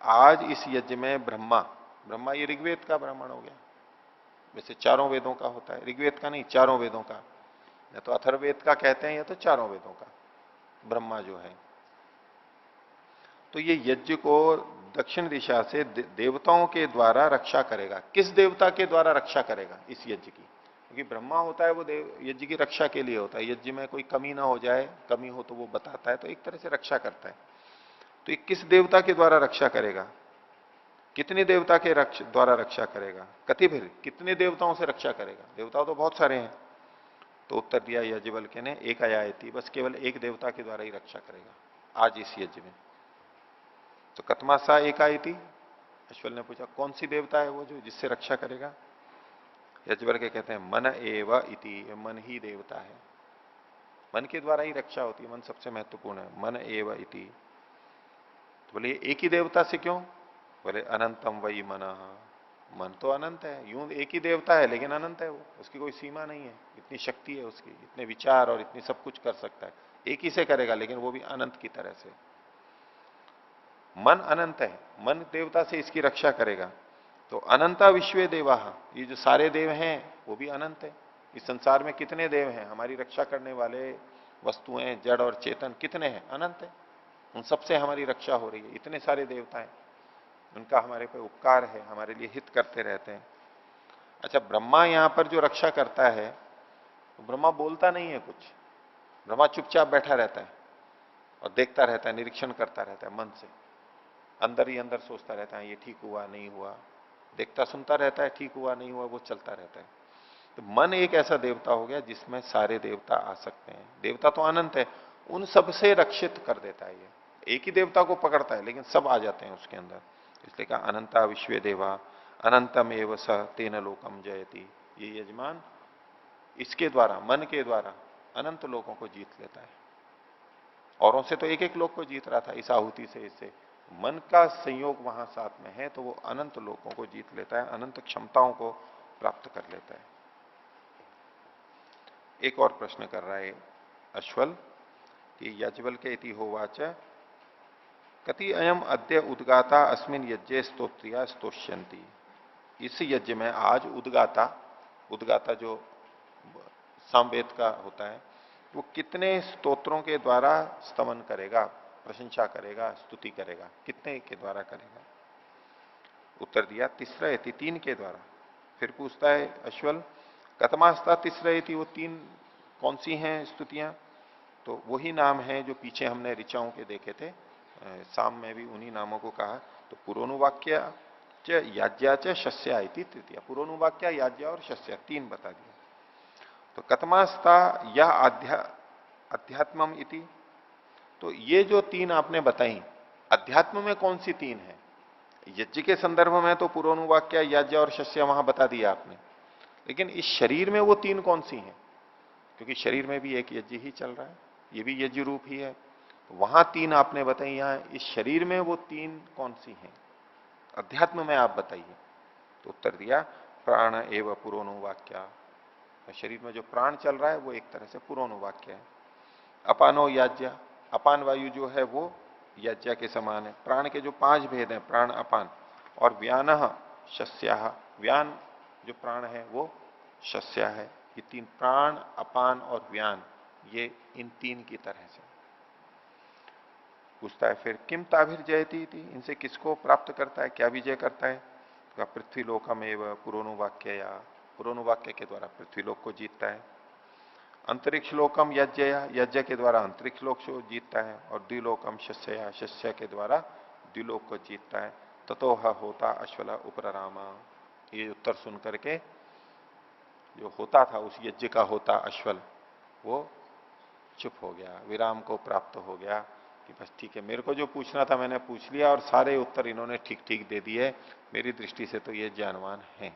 S1: आज इस यज्ञ में ब्रह्मा, ब्रह्मा ये ऋग्वेद का ब्राह्मण हो गया, वैसे चारों वेदों का होता है, ऋग्वेद का नहीं, चारों वेदों का, या तो अथर्ववेद का कहते हैं या तो चारों वेदों का ब्रह्मा जो है। तो ये यज्ञ को दक्षिण दिशा से देवताओं के द्वारा रक्षा करेगा। किस देवता के द्वारा रक्षा करेगा इस यज्ञ की? क्योंकि ब्रह्मा होता है वो यज्ञ की रक्षा के लिए होता है, यज्ञ में कोई कमी ना हो जाए, कमी हो तो वो बताता है, तो एक तरह से रक्षा करता है। तो ये किस देवता के द्वारा रक्षा करेगा? कितने देवता के द्वारा रक्षा करेगा? कतिभिर, कितने देवताओं से रक्षा करेगा? देवता तो बहुत सारे हैं। तो उत्तर दिया यज्ञवल्क्य ने, एक आयाति, बस केवल एक देवता के द्वारा ही रक्षा करेगा आज इस यज्ञ में। तो कतमासा एकायति, अश्वल ने पूछा कौन सी देवता है वो जो जिससे रक्षा करेगा? यज्ञवल्क्य कहते हैं मन एव इति, मन ही देवता है, मन के द्वारा ही रक्षा होती है, मन सबसे महत्वपूर्ण है, मन एव इति। तो बोले एक ही देवता से क्यों? बोले अनंतम वही मन, मन तो अनंत है, यूं एक ही देवता है लेकिन अनंत है वो, उसकी कोई सीमा नहीं है, इतनी शक्ति है उसकी, इतने विचार और इतनी सब कुछ कर सकता है, एक ही से करेगा, लेकिन वो भी अनंत की तरह से। मन अनंत है, मन देवता से इसकी रक्षा करेगा। तो अनंता विश्व देवा, ये जो सारे देव हैं वो भी अनंत है। इस संसार में कितने देव हैं हमारी रक्षा करने वाले, वस्तुएं जड़ और चेतन कितने हैं? अनंत है। उन सबसे हमारी रक्षा हो रही है, इतने सारे देवता हैं, उनका हमारे पे उपकार है, हमारे लिए हित करते रहते हैं। अच्छा, ब्रह्मा यहां पर जो रक्षा करता है, तो ब्रह्मा बोलता नहीं है कुछ, ब्रह्मा चुपचाप बैठा रहता है और देखता रहता है, निरीक्षण करता रहता है, मन से अंदर ही अंदर सोचता रहता है, ये ठीक हुआ नहीं हुआ, देखता सुनता रहता है, ठीक हुआ नहीं हुआ वो चलता रहता है। तो मन एक ऐसा देवता हो गया जिसमें सारे देवता आ सकते हैं। देवता तो अनंत है, उन सब से रक्षित कर देता है। ये एक ही देवता को पकड़ता है लेकिन सब आ जाते हैं उसके अंदर, इसलिए कहा अनंता विश्व देवा अनंतम एव स तेन लोकम जयति। ये यजमान इसके द्वारा, मन के द्वारा अनंत लोगों को जीत लेता है। औरों से तो एक एक लोग को जीत रहा था इस आहुति से, इससे मन का संयोग वहां साथ में है तो वो अनंत लोगों को जीत लेता है, अनंत क्षमताओं को प्राप्त कर लेता है। एक और प्रश्न कर रहा है अश्वल कि याज्ञवल्क्य के इति होवाच कति अयम अद्य उद्गाता अस्मिन यज्ञे स्तोत्रिया स्तोष्यंती। इस यज्ञ में आज उद्गाता, उद्गाता जो सामवेद का होता है, वो कितने स्तोत्रों के द्वारा स्तमन करेगा, प्रशंसा करेगा, स्तुति करेगा, कितने के द्वारा करेगा? उत्तर दिया तिस्रयति, 3 के द्वारा। फिर पूछता है अश्वल कतमास्ता तिस्रयति, वो 3 कौन सी हैं स्तुतियां? तो वही नाम है जो पीछे हमने ऋचाओं के देखे थे, साम में भी उन्हीं नामों को कहा। तो पुरोनुवाक्य च याज्ञा च शस्या इति तृतीया, पुरोनुवाक्य, याज्ञा और शस्या 3 बता दिया। तो कतमास्ता या अध्यात्मम इति, तो ये जो 3 आपने बताई अध्यात्म में कौन सी 3 है? यज्ञ के संदर्भ में तो पुरोनुवाक्य, याज्ञा और शस्या वहां बता दिया आपने, लेकिन इस शरीर में वो 3 कौन सी हैं? क्योंकि शरीर में भी एक यज्ञ ही चल रहा है, ये भी यज्ञ रूप ही है। तो वहां 3 आपने बताई, यहां इस शरीर में वो 3 कौन सी हैं? अध्यात्म में आप बताइए। तो उत्तर दिया प्राण एवं पुरोनुवाक्या, शरीर में जो प्राण चल रहा है वो एक तरह से पुरोनुवाक्य है। अपानो याज्ञा, अपान वायु जो है वो याज्ञा के समान है। प्राण के जो 5 भेद हैं, प्राण, अपान और व्यान शस्या, व्यान जो प्राण है वो शस्या है। ये 3 प्राण, अपान और व्यान, ये इन 3 की तरह से पूछता है। फिर किम ताभिर जयती थी, इनसे किसको प्राप्त करता है, क्या विजय करता है? तो पृथ्वी लोकम एवं पुरोनुवाक्य, या पुरोनुवाक्य के द्वारा पृथ्वी लोक को जीतता है। अंतरिक्ष लोकम यज्ञ, यज्ञ के द्वारा अंतरिक्ष लोक को जीतता है। और द्विलोकम शस्या, शस्या के द्वारा द्विलोक को जीतता है। ततोह होता अश्वला उपरामा, ये उत्तर सुन करके जो होता था उस यज्ञ का होता अश्वल, वो चुप हो गया, विराम को प्राप्त हो गया कि बस ठीक है, मेरे को जो पूछना था मैंने पूछ लिया और सारे उत्तर इन्होंने ठीक ठीक दे दिए, मेरी दृष्टि से तो ये ज्ञानवान है।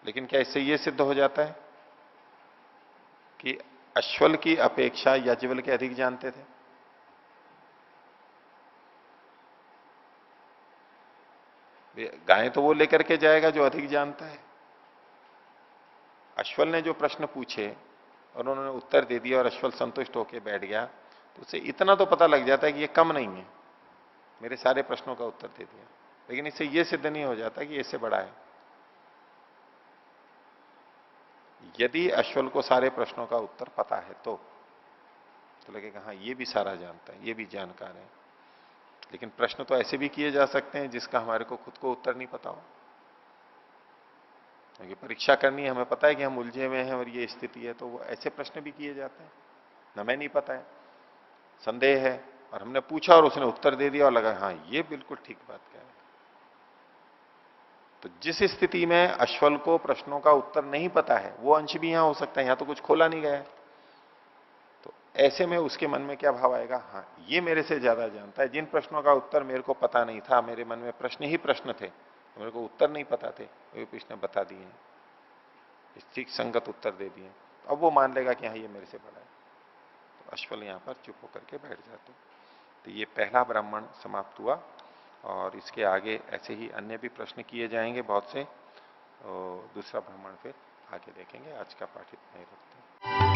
S1: लेकिन क्या इससे ये सिद्ध हो जाता है कि अश्वल की अपेक्षा याज्ञवल्क्य के अधिक जानते थे? गाय तो वो लेकर के जाएगा जो अधिक जानता है। अश्वल ने जो प्रश्न पूछे और उन्होंने उत्तर दे दिया और अश्वल संतुष्ट होकर बैठ गया, तो उसे इतना तो पता लग जाता है कि ये कम नहीं है, मेरे सारे प्रश्नों का उत्तर दे दिया। लेकिन इससे यह सिद्ध नहीं हो जाता कि इससे बड़ा है। यदि अश्वल को सारे प्रश्नों का उत्तर पता है तो लगेगा हाँ ये भी सारा जानता है, ये भी जानकार है। लेकिन प्रश्न तो ऐसे भी किए जा सकते हैं जिसका हमारे को खुद को उत्तर नहीं पता हो। क्योंकि परीक्षा करनी है, हमें पता है कि हम उलझे हुए हैं और ये स्थिति है, तो वो ऐसे प्रश्न भी किए जाते हैं। हमें नहीं पता है, संदेह है, और हमने पूछा और उसने उत्तर दे दिया और लगा हाँ ये बिल्कुल ठीक बात कह रहे हैं। तो जिस स्थिति में अश्वल को प्रश्नों का उत्तर नहीं पता है, वो अंश भी यहां हो सकता है, यहां तो कुछ खोला नहीं गया है। तो ऐसे में उसके मन में क्या भाव आएगा, हाँ ये मेरे से ज्यादा जानता है, जिन प्रश्नों का उत्तर मेरे को पता नहीं था, मेरे मन में प्रश्न ही प्रश्न थे, मेरे को उत्तर नहीं पता थे, वे प्रश्न बता दिए, ठीक संगत उत्तर दे दिए। अब वो मान लेगा कि हाँ ये मेरे से बड़ा है। तो अश्वल यहां पर चुप होकर के बैठ जाते। तो ये पहला ब्राह्मण समाप्त हुआ, और इसके आगे ऐसे ही अन्य भी प्रश्न किए जाएंगे बहुत से। और दूसरा ब्राह्मण फिर आगे देखेंगे। आज का पाठ इतना ही रखते हैं।